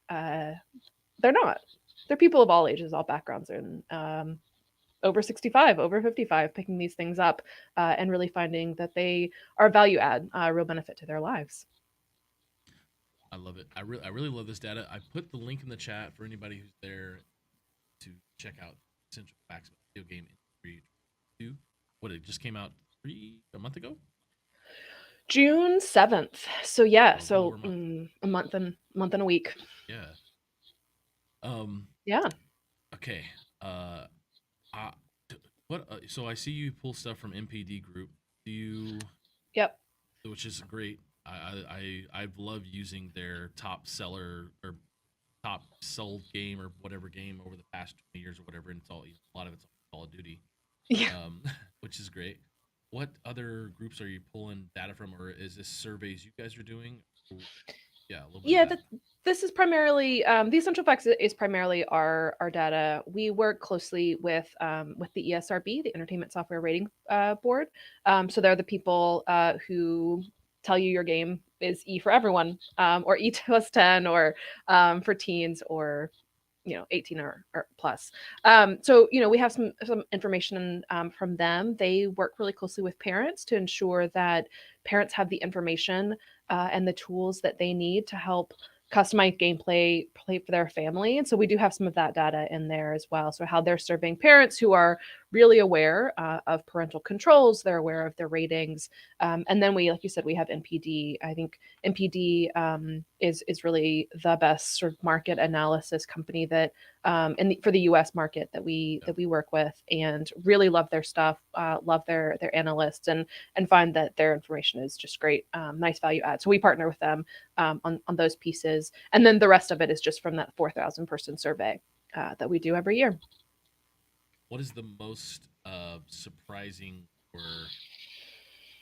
uh, they're not. They're people of all ages, all backgrounds, and over 65, over 55, picking these things up, and really finding that they are value add, real benefit to their lives. I love it. I really love this data. I put the link in the chat for anybody who's there to check out essential facts about video game industry. Two, what it just came out a month ago. June 7th. So yeah, So a little so over a month. a month and a week. Yeah. Um. Yeah. Okay. Uh. I, what? So I see you pull stuff from MPD Group. Do you? Yep. Which is great. I've loved using their top seller or top sold game or whatever game over the past 20 years or whatever, and it's all a lot of it's Call of Duty, Yeah. which is great. What other groups are you pulling data from, or is this surveys you guys are doing? Yeah, a little bit of Yeah, that. this is primarily the essential facts is primarily our data. We work closely with the ESRB, the Entertainment Software Rating Board. So they're the people who tell you your game is E for everyone, or E plus 10, or for teens, or 18 or plus. So we have some information from them. They work really closely with parents to ensure that parents have the information and the tools that they need to help customize gameplay play for their family. And so we do have some of that data in there as well. So how they're serving parents who are really aware of parental controls, they're aware of their ratings, and then we, like you said, we have NPD. I think NPD is really the best sort of market analysis company that for the U.S. market that we Yeah. that we work with, and really love their stuff, love their analysts, and find that their information is just great, nice value add. So we partner with them on those pieces, and then the rest of it is just from that 4,000 person survey that we do every year. What is the most surprising, or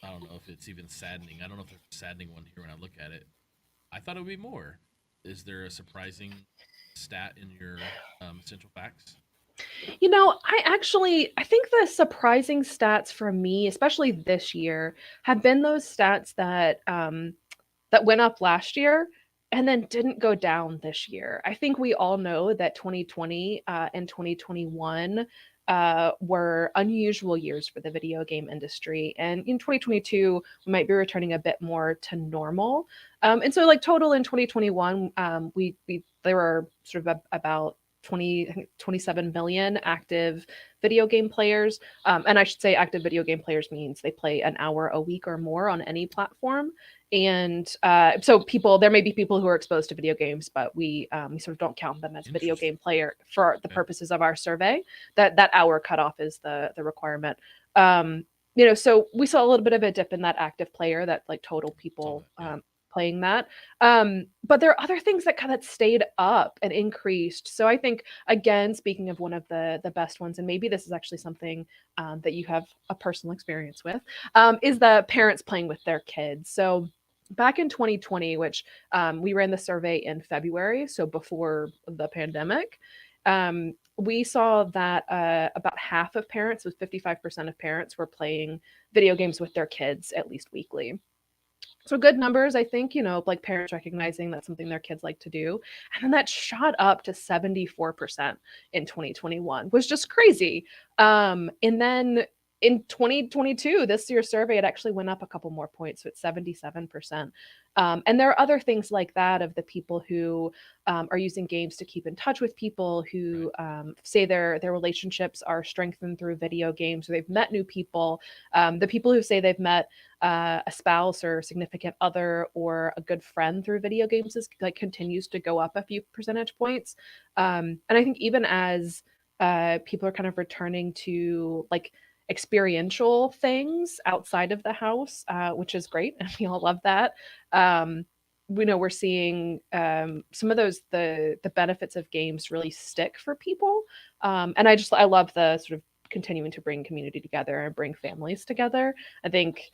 I don't know if it's even saddening? I don't know if there's a saddening one here when I look at it. I thought it would be more. Is there a surprising stat in your essential facts? I think the surprising stats for me, especially this year, have been those stats that went up last year and then didn't go down this year. I think we all know that 2020 and 2021 were unusual years for the video game industry, and in 2022 we might be returning a bit more to normal. And so, like total in 2021, we there were sort of about 20, I think 27 million active video game players. And I should say active video game players means they play an hour a week or more on any platform. And so there may be people who are exposed to video games, but we sort of don't count them as video Interesting. game player for the Okay. purposes of our survey. That hour cutoff is the requirement. So we saw a little bit of a dip in that active player, that like total Saw people that. Yeah. playing that. But there are other things that kind of stayed up and increased. So I think, again, speaking of one of the best ones, and maybe this is actually something that you have a personal experience with, is the parents playing with their kids. So back in 2020, which we ran the survey in February, so before the pandemic, we saw that about half of parents, with 55% of parents, were playing video games with their kids at least weekly. So good numbers, I think, like parents recognizing that's something their kids like to do. And then that shot up to 74% in 2021, was just crazy. And then in 2022, this year's survey, it actually went up a couple more points, so it's 77%. And there are other things like that of the people who are using games to keep in touch with people, who say their relationships are strengthened through video games, or they've met new people. The people who say they've met a spouse or significant other or a good friend through video games is like continues to go up a few percentage points. And I think even as people are kind of returning to like experiential things outside of the house, which is great, and we all love that. We know we're seeing some of those the benefits of games really stick for people, and I love the sort of continuing to bring community together and bring families together. I think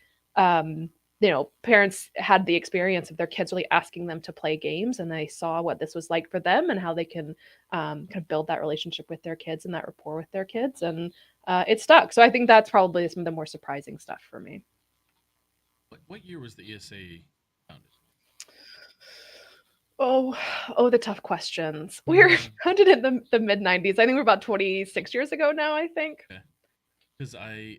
parents had the experience of their kids really asking them to play games, and they saw what this was like for them and how they can kind of build that relationship with their kids and that rapport with their kids, and it stuck. So I think that's probably some of the more surprising stuff for me. What year was the ESA founded? Oh, the tough questions. We were founded in the mid 90s. I think we're about 26 years ago now, I think. Because I've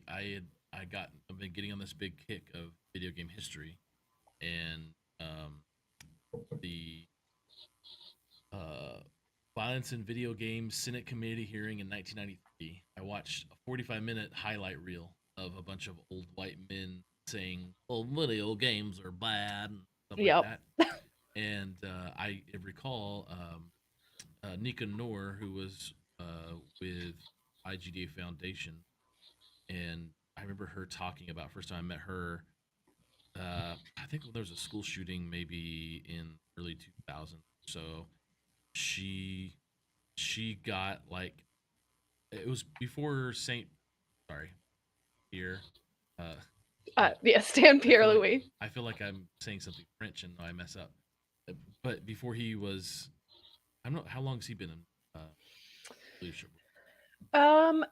been getting on this big kick of video game history, and the Violence in Video Games Senate Committee hearing in 1993. I watched a 45-minute highlight reel of a bunch of old white men saying, "Well, video games are bad," and stuff like that. And I recall Nika Noor, who was with IGDA Foundation, and I remember her talking about first time I met her. I think there was a school shooting maybe in early 2000. So she got like, it was before Saint, sorry, Pierre. Stan Pierre Louis. I feel like I'm saying something French and I mess up. But before he was, I don't know how long has he been in leadership?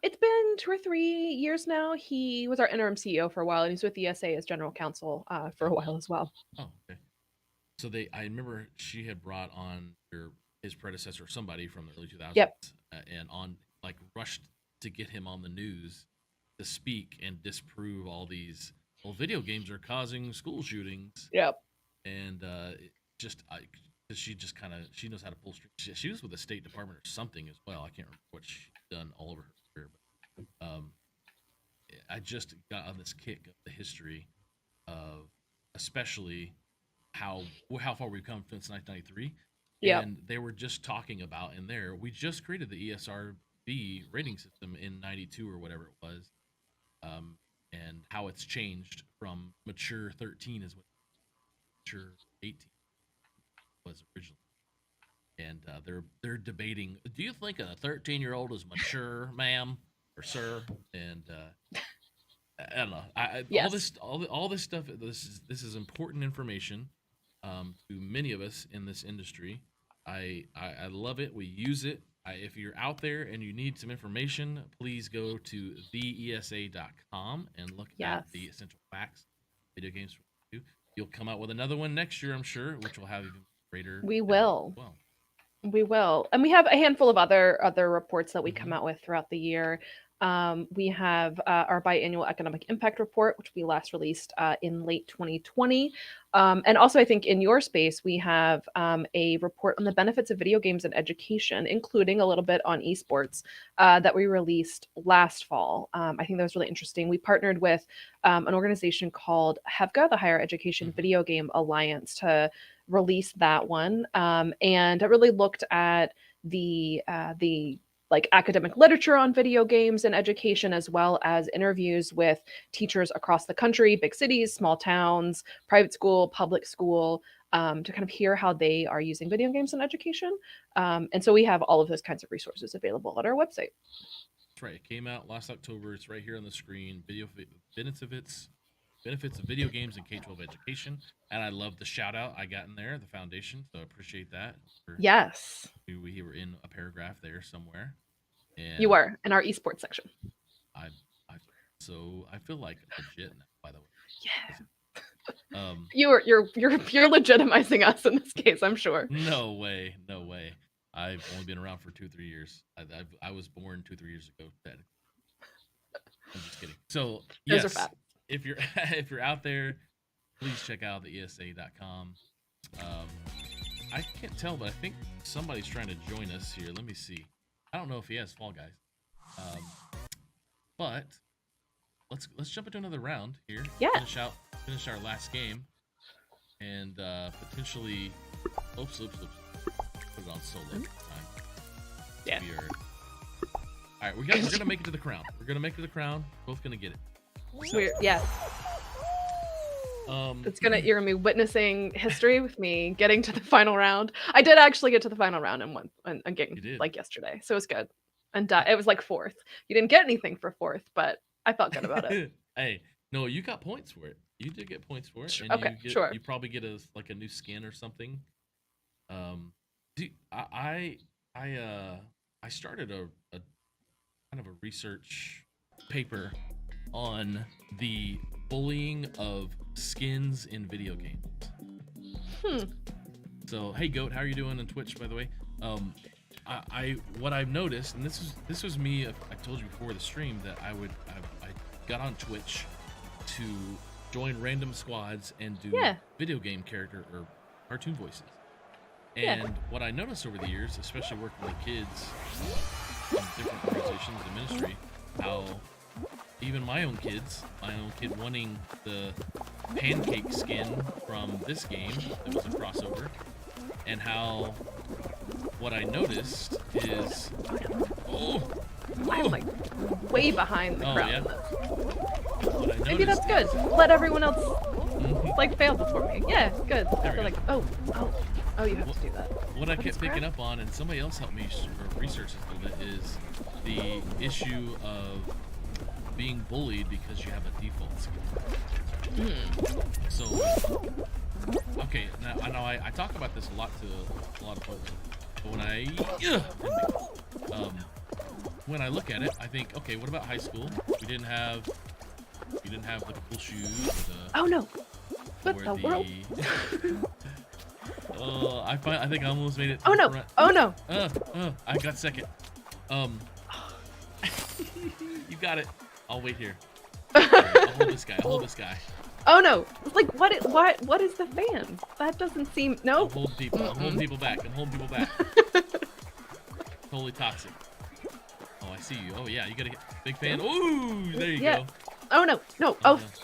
It's been 2 or 3 years now. He was our interim CEO for a while, and he's with the ESA as general counsel for a while as well. Oh, okay. So I remember she had brought on his predecessor, somebody from the early 2000s, and rushed to get him on the news to speak and disprove all these. Well, video games are causing school shootings. Yep. And she just kind of, she knows how to pull strings. She was with the State Department or something as well. I can't remember what she's done all over her career, but I just got on this kick of the history of, especially how far we've come since 1993. Yeah. And they were just talking about in there, we just created the ESRB rating system in 92 or whatever it was, and how it's changed from mature 13 is what mature 18 was originally. And they're debating, do you think a 13-year-old is mature, ma'am or sir? And I don't know. Yes. All this stuff. This is important information to many of us in this industry. I love it. We use it. If you're out there and you need some information, please go to theesa.com and look at the essential facts. Video games. You'll come out with another one next year, I'm sure, which will have even greater. We will. We will, and we have a handful of other reports that we come out with throughout the year. We have our biannual economic impact report, which we last released in late 2020. And also, I think in your space, we have a report on the benefits of video games and education, including a little bit on esports that we released last fall. I think that was really interesting. We partnered with an organization called HEVGA, the Higher Education Video Game Alliance, to release that one. And it really looked at the like academic literature on video games and education, as well as interviews with teachers across the country, big cities, small towns, private school, public school, to kind of hear how they are using video games in education. And so we have all of those kinds of resources available at our website. That's right. It came out last October. It's right here on the screen. Benefits of video games in K-12 education. And I love the shout out I got in there, the foundation. So I appreciate that. Yes. We were in a paragraph there somewhere. And you were in our esports section. I feel like legit now, by the way. Yeah. You're legitimizing us in this case, I'm sure. No way. I've only been around for 2-3 years. I was born 2-3 years ago. I'm just kidding. So Those are yes, fat. if you're if you're out there, please check out the ESA.com. I can't tell, but I think somebody's trying to join us here. Let me see. I don't know if he has Fall Guys, but let's jump into another round here. Yeah. Finish our last game, and potentially. Oops. Put it on solo this time. Yeah. All right, we're gonna make it to the crown. We're gonna make it to the crown. Both gonna get it. Weird. Yes. You're gonna be witnessing history with me getting to the final round. I did actually get to the final round in a game like yesterday, so it was good. And it was like 4th. You didn't get anything for 4th, but I felt good about it. Hey, no, you got points for it. You did get points for it. And okay, sure. You probably get a new skin or something. I started a kind of a research paper on the bullying of skins in video games. So hey Goat, how are you doing on Twitch, by the way? What I've noticed, and this was me. I told you before the stream that I got on Twitch to join random squads and do video game character or cartoon voices. And what I noticed over the years, especially working with kids in different organizations and ministry, how even my own kid wanting the pancake skin from this game that was a crossover, and how what I noticed is I'm like way behind the crowd. Yeah? Maybe that's good. Let everyone else like fail before me. Yeah, good. They're like, oh, you have to do that. What I kept picking up on, and somebody else helped me research this a little bit, is the issue of being bullied because you have a default skill. So, okay, now I know I talk about this a lot to a lot of folks, but when I look at it, I think, okay, what about high school? We didn't have the cool shoes. Oh no! What the world? I think I almost made it. Oh no! Front. Oh no! I got second. You got it. I'll wait here. I'll hold this guy. Oh no! Like what is the fan? That doesn't seem no. I'm holding people back. Totally toxic. Oh, I see you. Oh yeah, you gotta get big fan. Ooh, there you go. Oh no.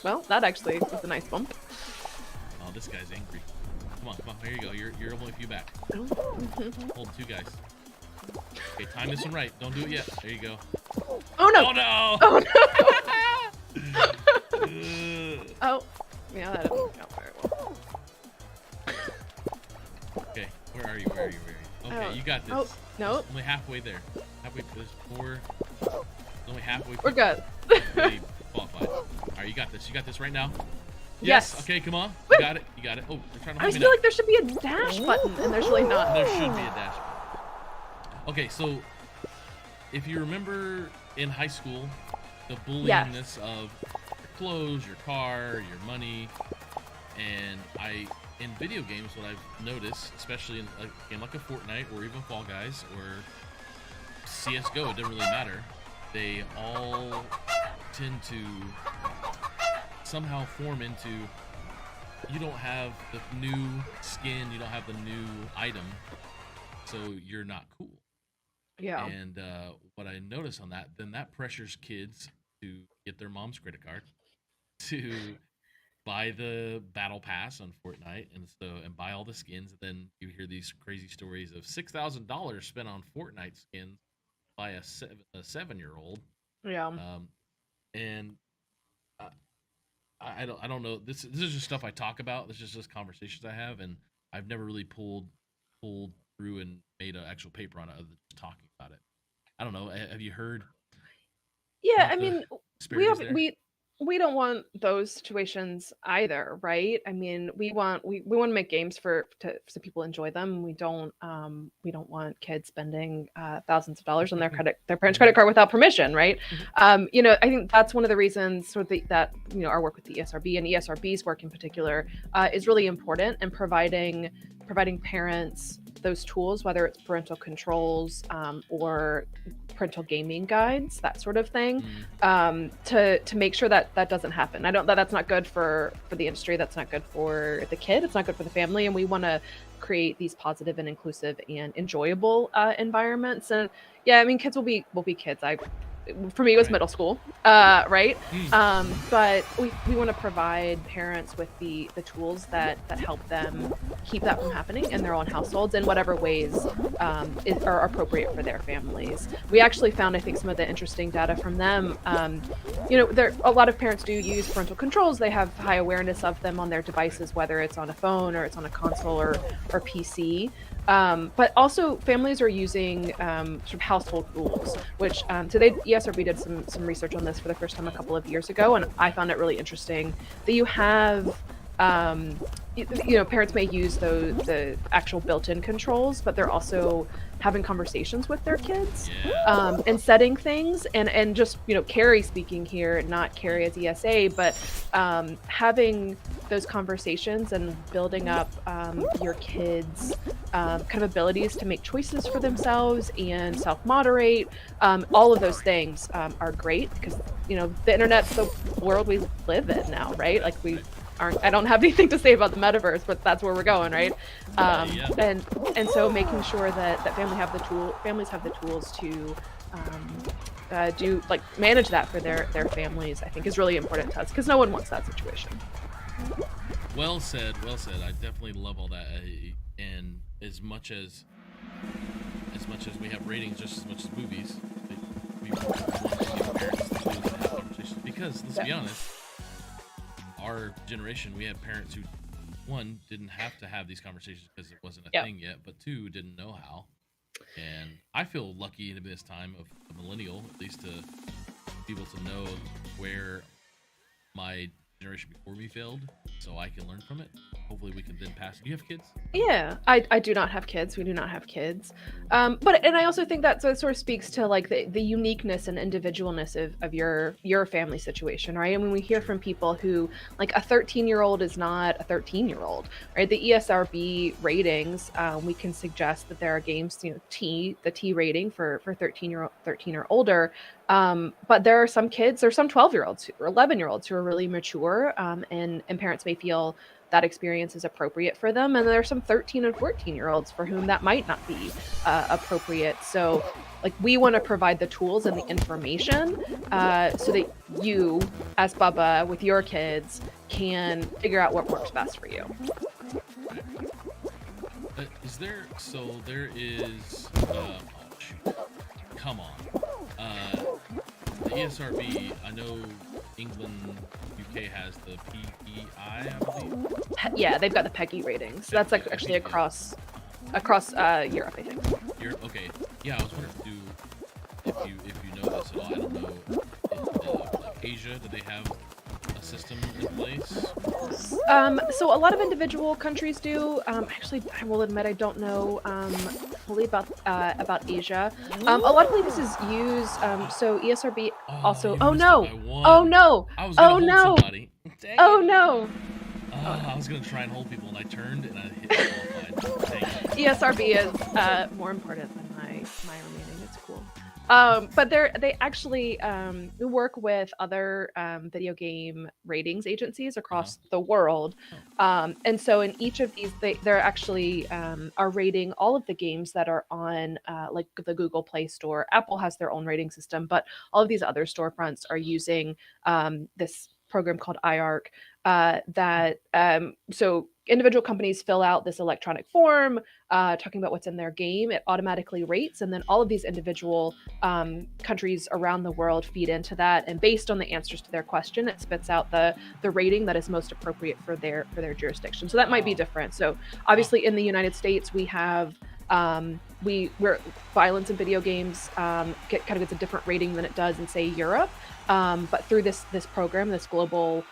Well, that actually was a nice bump. Oh, this guy's angry. Come on. Here you go. You're only a few back. Hold 2 guys. Okay, time this one right. Don't do it yet. There you go. Oh no! Oh no! Oh no! Oh, yeah, that didn't work out very well. Okay, where are you? Okay, you got this. Oh, no. Only halfway there. There's 4. Only halfway. We're good. Really qualified. All right, you got this. You got this right now. Yes. Okay, come on. Woo. You got it. Oh, they're trying to. I feel like there should be a dash button, and there's really not. There should be a dash button. Okay, so if you remember in high school, the bullyingness of your clothes, your car, your money, and in video games, what I've noticed, especially in a game like a Fortnite or even Fall Guys or CS:GO, it doesn't really matter. They all tend to somehow form into, you don't have the new skin, you don't have the new item, so you're not cool. Yeah. And what I notice on that, then that pressures kids to get their mom's credit card to buy the battle pass on Fortnite and buy all the skins. And then you hear these crazy stories of $6,000 spent on Fortnite skins by a 7-year-old. Yeah. And I don't know. This is just stuff I talk about. This is just conversations I have, and I've never really pulled through and made an actual paper on it other than just talking about it. I don't know. Have you heard? Yeah, I mean, we don't want those situations either, right? I mean, we want to make games so people enjoy them. We don't want kids spending thousands of dollars on their parents' credit card without permission, right? I think that's one of the reasons that our work with the ESRB and ESRB's work in particular is really important in providing parents those tools, whether it's parental controls or parental gaming guides, that sort of thing, to make sure that that doesn't happen. I don't that's not good for the industry. That's not good for the kid. It's not good for the family. And we want to create these positive and inclusive and enjoyable environments. And yeah, I mean, kids will be kids. For me, it was middle school, right? But we want to provide parents with the tools that help them keep that from happening in their own households in whatever ways are appropriate for their families. We actually found, I think, some of the interesting data from them. A lot of parents do use parental controls. They have high awareness of them on their devices, whether it's on a phone or it's on a console or PC. But also families are using sort of household rules, which ESRB did some research on this for the first time a couple of years ago, and I found it really interesting that you have parents may use the actual built-in controls, but they're also having conversations with their kids and setting things and just Carrie speaking here, not Carrie as ESA, but having those conversations and building up your kids kind of abilities to make choices for themselves and self-moderate. All of those things are great because the internet's the world we live in now, right? Like I don't have anything to say about the metaverse, but that's where we're going, right? And so making sure that families have the tools to manage that for their families, I think is really important to us because no one wants that situation. Well said. I definitely love all that. And as much as we have ratings, just as much as movies, we want to give parents the tools to have conversations because let's be honest. Our generation, we had parents who, one, didn't have to have these conversations because it wasn't a thing yet, but two, didn't know how. And I feel lucky in this time of a millennial, at least to be able to know where my generation before me failed, so I can learn from it. Hopefully we can then pass. Do you have kids? Yeah, I do not have kids. We do not have kids. But I also think that sort of speaks to like the uniqueness and individualness of your family situation, right? I mean, we hear from people who like a 13-year-old is not a 13-year-old, right? The ESRB ratings, we can suggest that there are games, the T rating for 13 or older. But there are some 12-year-olds or 11-year-olds who are really mature, and parents may feel that experience is appropriate for them. And there are some 13 and 14-year-olds for whom that might not be appropriate. So like we want to provide the tools and the information so that you, as Bubba, with your kids, can figure out what works best for you. There is, come on. The ESRB, I know England, UK has the PEI, I believe. Yeah, they've got the PEGI ratings. So that's like actually across Europe, I think. Europe, okay. Yeah, I was wondering if you know this at all. I don't know if like Asia, do they have a system in place? So a lot of individual countries do. Actually, I will admit I don't know fully about Asia. A lot of places use. So ESRB also. Oh no! Oh no! I was gonna hold somebody. Oh no! I was gonna try and hold people, and I turned and I hit qualified. ESRB is more important than my remaining. It's cool. But they actually work with other video game ratings agencies across the world. And so in each of these, they're actually are rating all of the games that are on like the Google Play Store. Apple has their own rating system, but all of these other storefronts are using this program called IARC so individual companies fill out this electronic form talking about what's in their game. It automatically rates, and then all of these individual countries around the world feed into that, and based on the answers to their question, it spits out the rating that is most appropriate for their jurisdiction. So that might be different. So obviously in the United States we have We're violence in video games kind of gets a different rating than it does in, say, Europe. But through this program, this global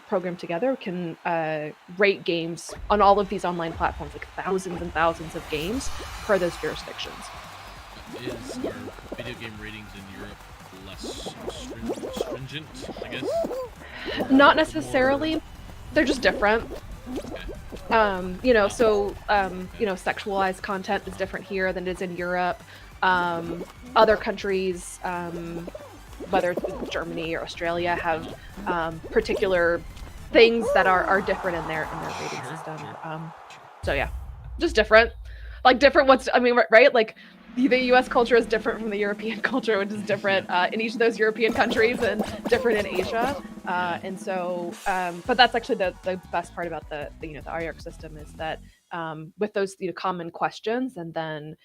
program together, can rate games on all of these online platforms, like thousands and thousands of games per those jurisdictions. Are video game ratings in Europe less stringent, I guess? Not necessarily. More... They're just different. Okay. Sexualized content is different here than it is in Europe. Other countries, whether it's Germany or Australia, have particular things that are different in their rating system. So yeah, just different. Like different what's, I mean, right? Like the U.S. culture is different from the European culture, which is different in each of those European countries and different in Asia. And so, but that's actually the best part about the IARC system is that with those common questions, and then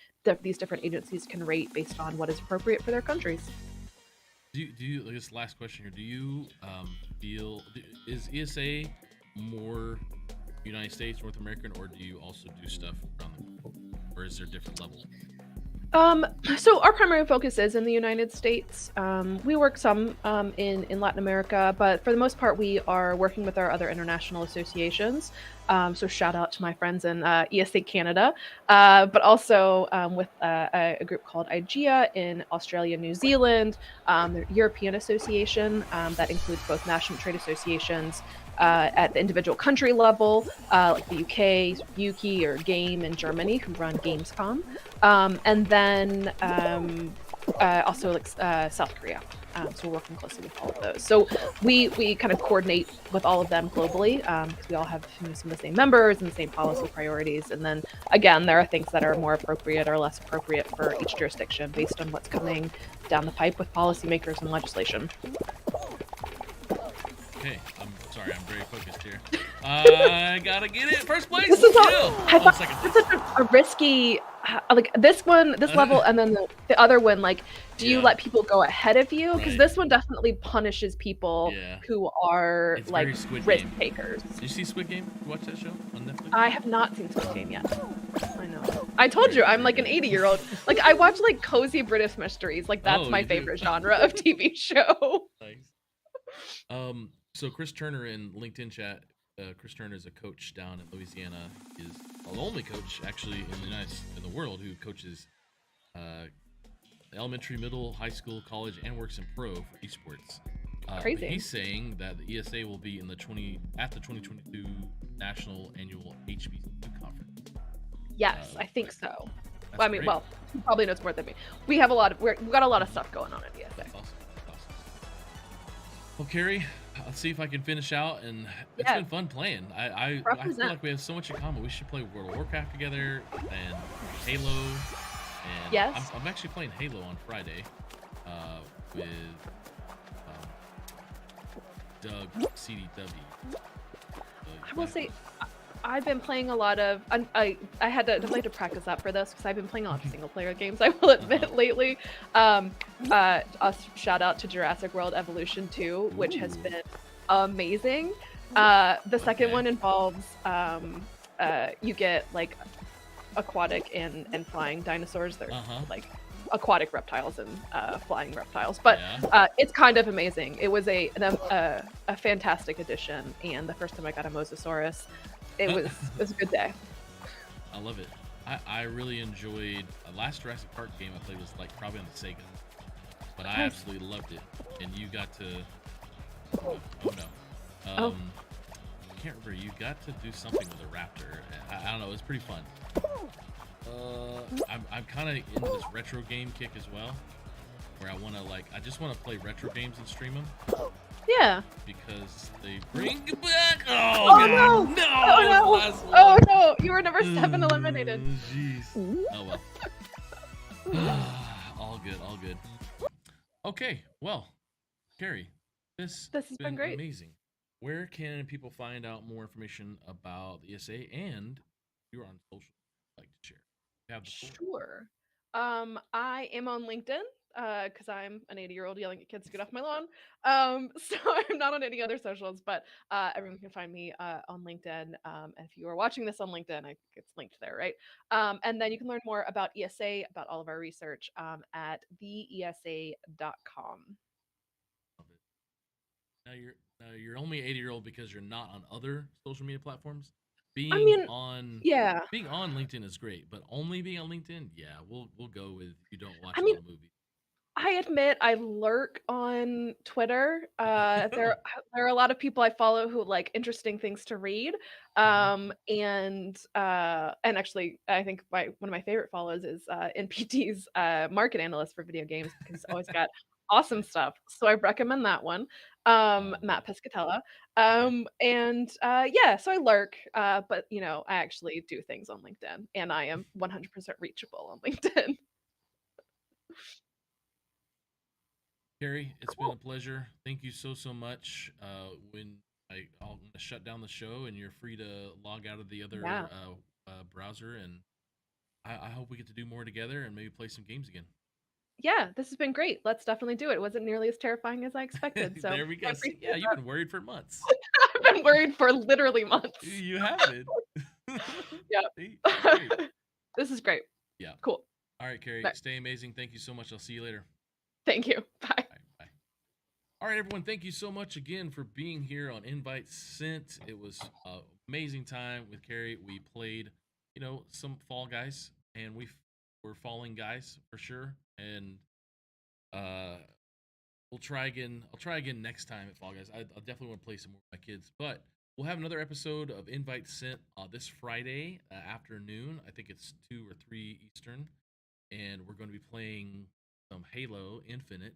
these different agencies can rate based on what is appropriate for their countries. Do you like this last question here? Do you feel is ESA more United States, North American, or do you also do stuff around the world, or is there different levels? So our primary focus is in the United States. We work some in Latin America, but for the most part, we are working with our other international associations. So shout out to my friends in ESA Canada, but also with a group called IGEA in Australia, New Zealand, the European Association that includes both national trade associations at the individual country level, like the UK, Yuki or Game in Germany, who run Gamescom, and then also like South Korea. So we're working closely with all of those. So we kind of coordinate with all of them globally because we all have some of the same members and the same policy priorities. And then again, there are things that are more appropriate or less appropriate for each jurisdiction based on what's coming down the pipe with policymakers and legislation. Okay, I'm sorry, I'm very focused here. I gotta get it. First place. This is such a risky, like this level, and then the other one. Like, do you let people go ahead of you? Because this one definitely punishes people who are like risk takers. Did you see Squid Game? You watch that show on Netflix? I have not seen Squid Game yet. I know. I told you I'm like an 80-year-old. Like I watch like cozy British mysteries. Like that's my favorite genre of TV show. Nice. So Chris Turner in LinkedIn chat, Chris Turner is a coach down in Louisiana. Is the only coach actually in the world who coaches elementary, middle, high school, college, and works in pro for esports. Crazy. He's saying that the ESA will be at the 2022 National Annual HBCU Conference. Yes, I think so. Well, I mean, great. Well, he probably knows more than me. We have we've got a lot of stuff going on at ESA. That's awesome. Well, Carrie, I'll see if I can finish out, and it's been fun playing. I feel like we have so much in common. We should play World of Warcraft together and Halo. And yes. I'm actually playing Halo on Friday with Doug CDW. I will say, I've been playing a lot of. I had to definitely to practice up for this because I've been playing a lot of single player games. I will admit lately. A shout out to Jurassic World Evolution 2, which has been amazing. The second one involves you get like aquatic and flying dinosaurs. They're like aquatic reptiles and flying reptiles, but it's kind of amazing. It was a fantastic addition, and the first time I got a Mosasaurus. It was a good day. I love it. I really enjoyed last Jurassic Park game I played was like probably on the Sega, but I absolutely loved it. And you got to I can't remember. You got to do something with a raptor. I don't know. It was pretty fun. I'm kind of into this retro game kick as well, where I just want to play retro games and stream them. Yeah. Because they bring back. Oh no! No! Oh no! You were number 7 eliminated. Jeez. Oh well. All good. Okay. Well, Carrie, this has been great. Amazing. Where can people find out more information about the ESA, and you're on social? Like to share? Sure. I am on LinkedIn. because I'm an 80-year-old yelling at kids to get off my lawn. So I'm not on any other socials, but everyone can find me on LinkedIn. And if you are watching this on LinkedIn, I think it's linked there, right? And then you can learn more about ESA, about all of our research at theesa.com. Now you're only 80-year-old because you're not on other social media platforms. I Being mean, on yeah. being on LinkedIn is great, but only being on LinkedIn, yeah, we'll go with you don't watch I a lot mean, of movies. I admit I lurk on Twitter. There Oh. there are a lot of people I follow who like interesting things to read. Mhm. And actually I think one of my favorite follows is NPT's market analyst for video games because he's always got awesome Nice. stuff. So I recommend that one. Yeah. Matt Piscatella. Okay. Yeah, so I lurk, but I actually do things on LinkedIn and I am 100% reachable on LinkedIn. Carrie, it's been a Cool. pleasure. Thank you so much. When I'll shut down the show and you're free to log out of the Yeah. other browser, and I hope we get to do more together and maybe play some games again. Yeah, this has been great. Let's definitely do it. It wasn't nearly as terrifying as I expected, so There we I go. See, yeah, appreciate you've that. been worried for months. I've been worried for literally months. You have been. Yep. See, it's great. This is great. Yeah. Cool. All right, Carrie, Bye. stay amazing. Thank you so much. I'll see you later. Thank you. Bye. Bye. Bye. All right, everyone. Thank you so much again for being here on Invite Sent. It was an amazing time with Carrie. We played, some Fall Guys, and we're falling guys for sure. And uh, we'll try again. I'll try again next time at Fall Guys. I'll definitely want to play some more with my kids, but we'll have another episode of Invite Sent this Friday afternoon. I think it's 2 or 3 Eastern, and we're going to be playing some Halo Infinite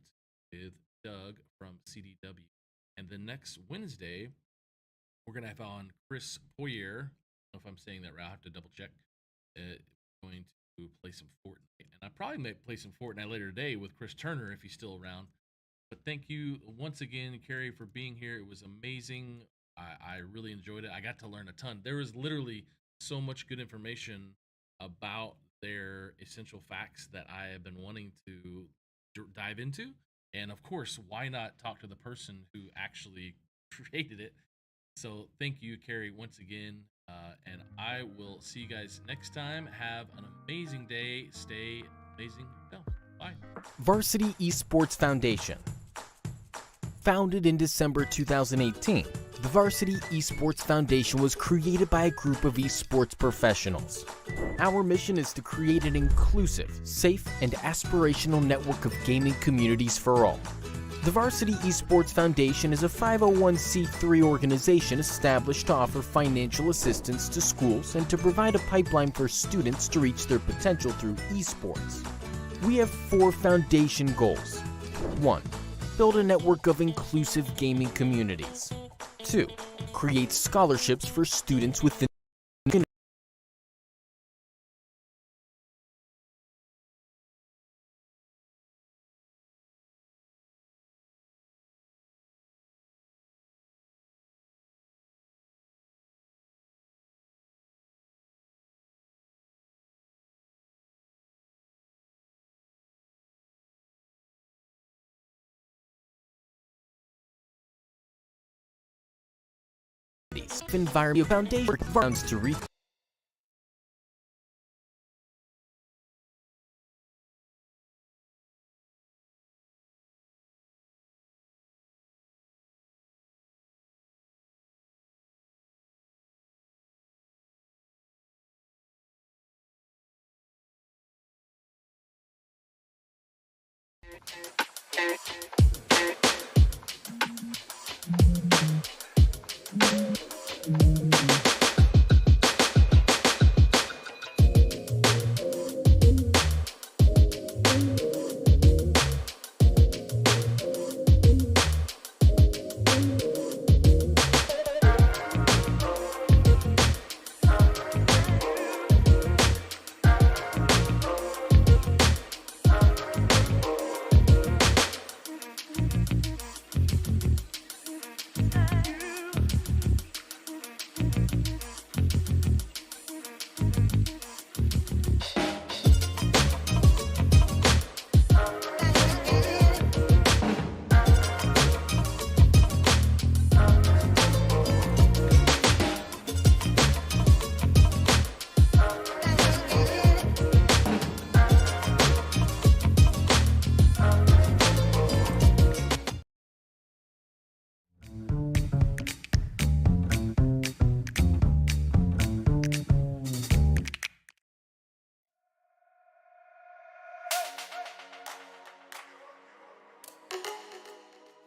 with Doug from CDW. And then next Wednesday, we're going to have on Chris Poyer. I don't know if I'm saying that right. I'll have to double check. Going to play some Fortnite. And I probably may play some Fortnite later today with Chris Turner if he's still around. But thank you once again, Carrie, for being here. It was amazing. I really enjoyed it. I got to learn a ton. There was literally so much good information about their essential facts that I have been wanting to dive into. And of course, why not talk to the person who actually created it? So thank you, Carrie, once again. And I will see you guys next time. Have an amazing day. Stay amazing. Bye. Varsity Esports Foundation. Founded in December 2018, the Varsity Esports Foundation was created by a group of esports professionals. Our mission is to create an inclusive, safe, and aspirational network of gaming communities for all. The Varsity Esports Foundation is a 501c3 organization established to offer financial assistance to schools and to provide a pipeline for students to reach their potential through esports. We have 4 foundation goals. 1. Build a network of inclusive gaming communities. 2. Create scholarships for students within environment foundation funds to reach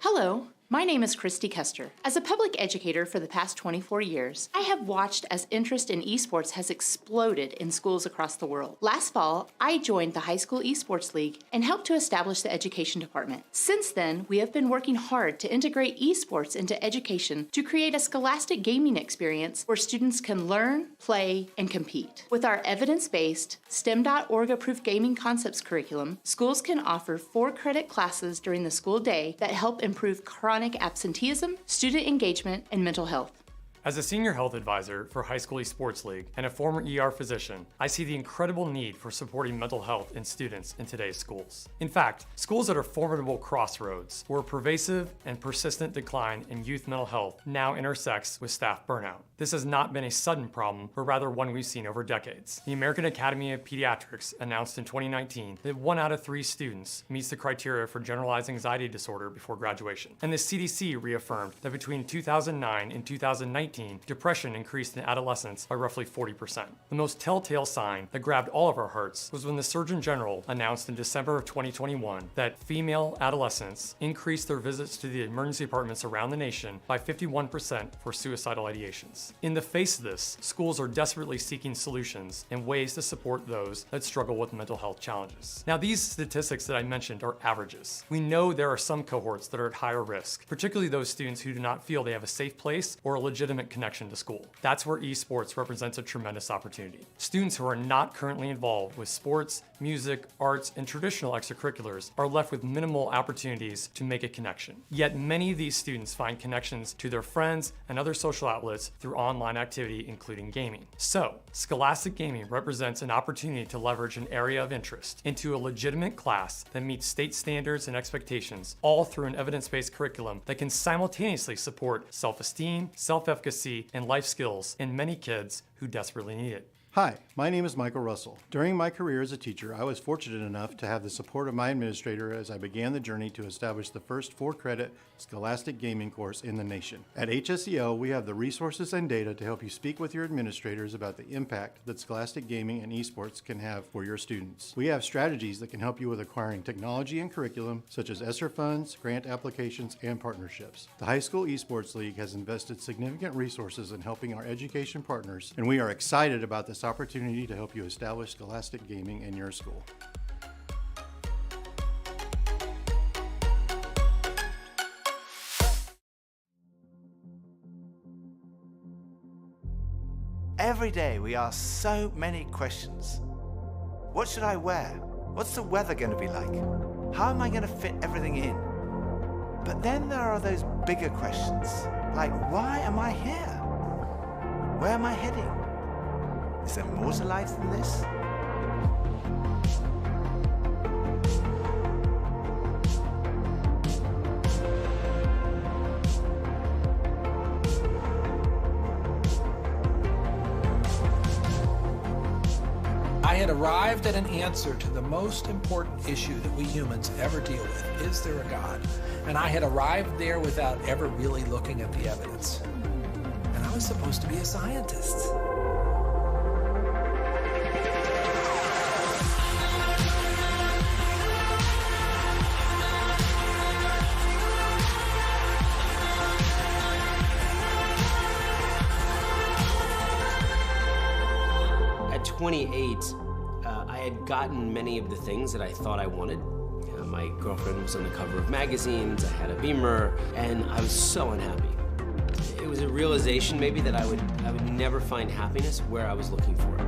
Hello, my name is Christy Kester. As a public educator for the past 24 years, I have watched as interest in esports has exploded in schools across the world. Last fall, I joined the High School Esports League and helped to establish the education department. Since then, we have been working hard to integrate esports into education to create a scholastic gaming experience where students can learn, play, and compete. With our evidence-based, STEM.org-approved gaming concepts curriculum, schools can offer 4-credit classes during the school day that help improve chronic absenteeism, student engagement, and mental health. As a senior health advisor for High School Esports League and a former ER physician, I see the incredible need for supporting mental health in students in today's schools. In fact, schools at a formidable crossroads where a pervasive and persistent decline in youth mental health now intersects with staff burnout. This has not been a sudden problem, but rather one we've seen over decades. The American Academy of Pediatrics announced in 2019 that 1 out of 3 students meets the criteria for generalized anxiety disorder before graduation. And the CDC reaffirmed that between 2009 and 2019, depression increased in adolescents by roughly 40%. The most telltale sign that grabbed all of our hearts was when the Surgeon General announced in December of 2021 that female adolescents increased their visits to the emergency departments around the nation by 51% for suicidal ideations. In the face of this, schools are desperately seeking solutions and ways to support those that struggle with mental health challenges. Now, these statistics that I mentioned are averages. We know there are some cohorts that are at higher risk, particularly those students who do not feel they have a safe place or a legitimate connection to school. That's where esports represents a tremendous opportunity. Students who are not currently involved with sports, music, arts, and traditional extracurriculars are left with minimal opportunities to make a connection. Yet many of these students find connections to their friends and other social outlets through online activity, including gaming. So, Scholastic Gaming represents an opportunity to leverage an area of interest into a legitimate class that meets state standards and expectations, all through an evidence-based curriculum that can simultaneously support self-esteem, self-efficacy, and life skills in many kids who desperately need it. Hi, my name is Michael Russell. During my career as a teacher, I was fortunate enough to have the support of my administrator as I began the journey to establish the first 4-credit Scholastic Gaming course in the nation. At HSEL, we have the resources and data to help you speak with your administrators about the impact that Scholastic Gaming and esports can have for your students. We have strategies that can help you with acquiring technology and curriculum, such as ESSER funds, grant applications, and partnerships. The High School Esports League has invested significant resources in helping our education partners, and we are excited about this opportunity to help you establish Scholastic Gaming in your school. Every day we ask so many questions. What should I wear? What's the weather going to be like? How am I going to fit everything in? But then there are those bigger questions, like why am I here? Where am I heading? Is there more to life than this? I had arrived at an answer to the most important issue that we humans ever deal with. Is there a God? And I had arrived there without ever really looking at the evidence. And I was supposed to be a scientist. At 28, I had gotten many of the things that I thought I wanted. My girlfriend was on the cover of magazines, I had a Beamer, and I was so unhappy. It was a realization maybe that I would never find happiness where I was looking for it.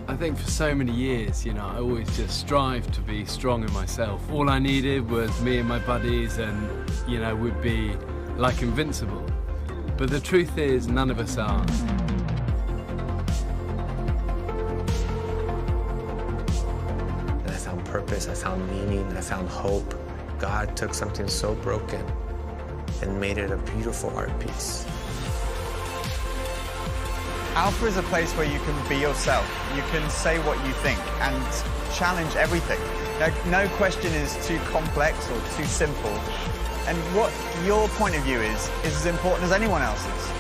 I think for so many years, I always just strived to be strong in myself. All I needed was me and my buddies and, we'd be like invincible. But the truth is, none of us are. I found purpose, I found meaning, I found hope. God took something so broken and made it a beautiful art piece. Alpha is a place where you can be yourself. You can say what you think and challenge everything. No question is too complex or too simple. And what your point of view is as important as anyone else's.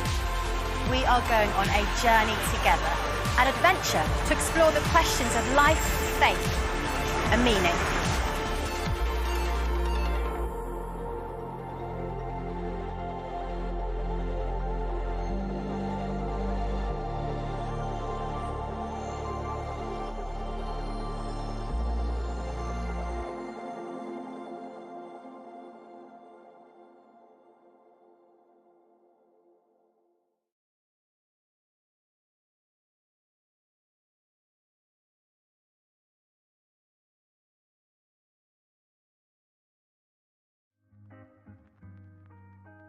we are going on a journey together, an adventure to explore the questions of life, faith, and meaning.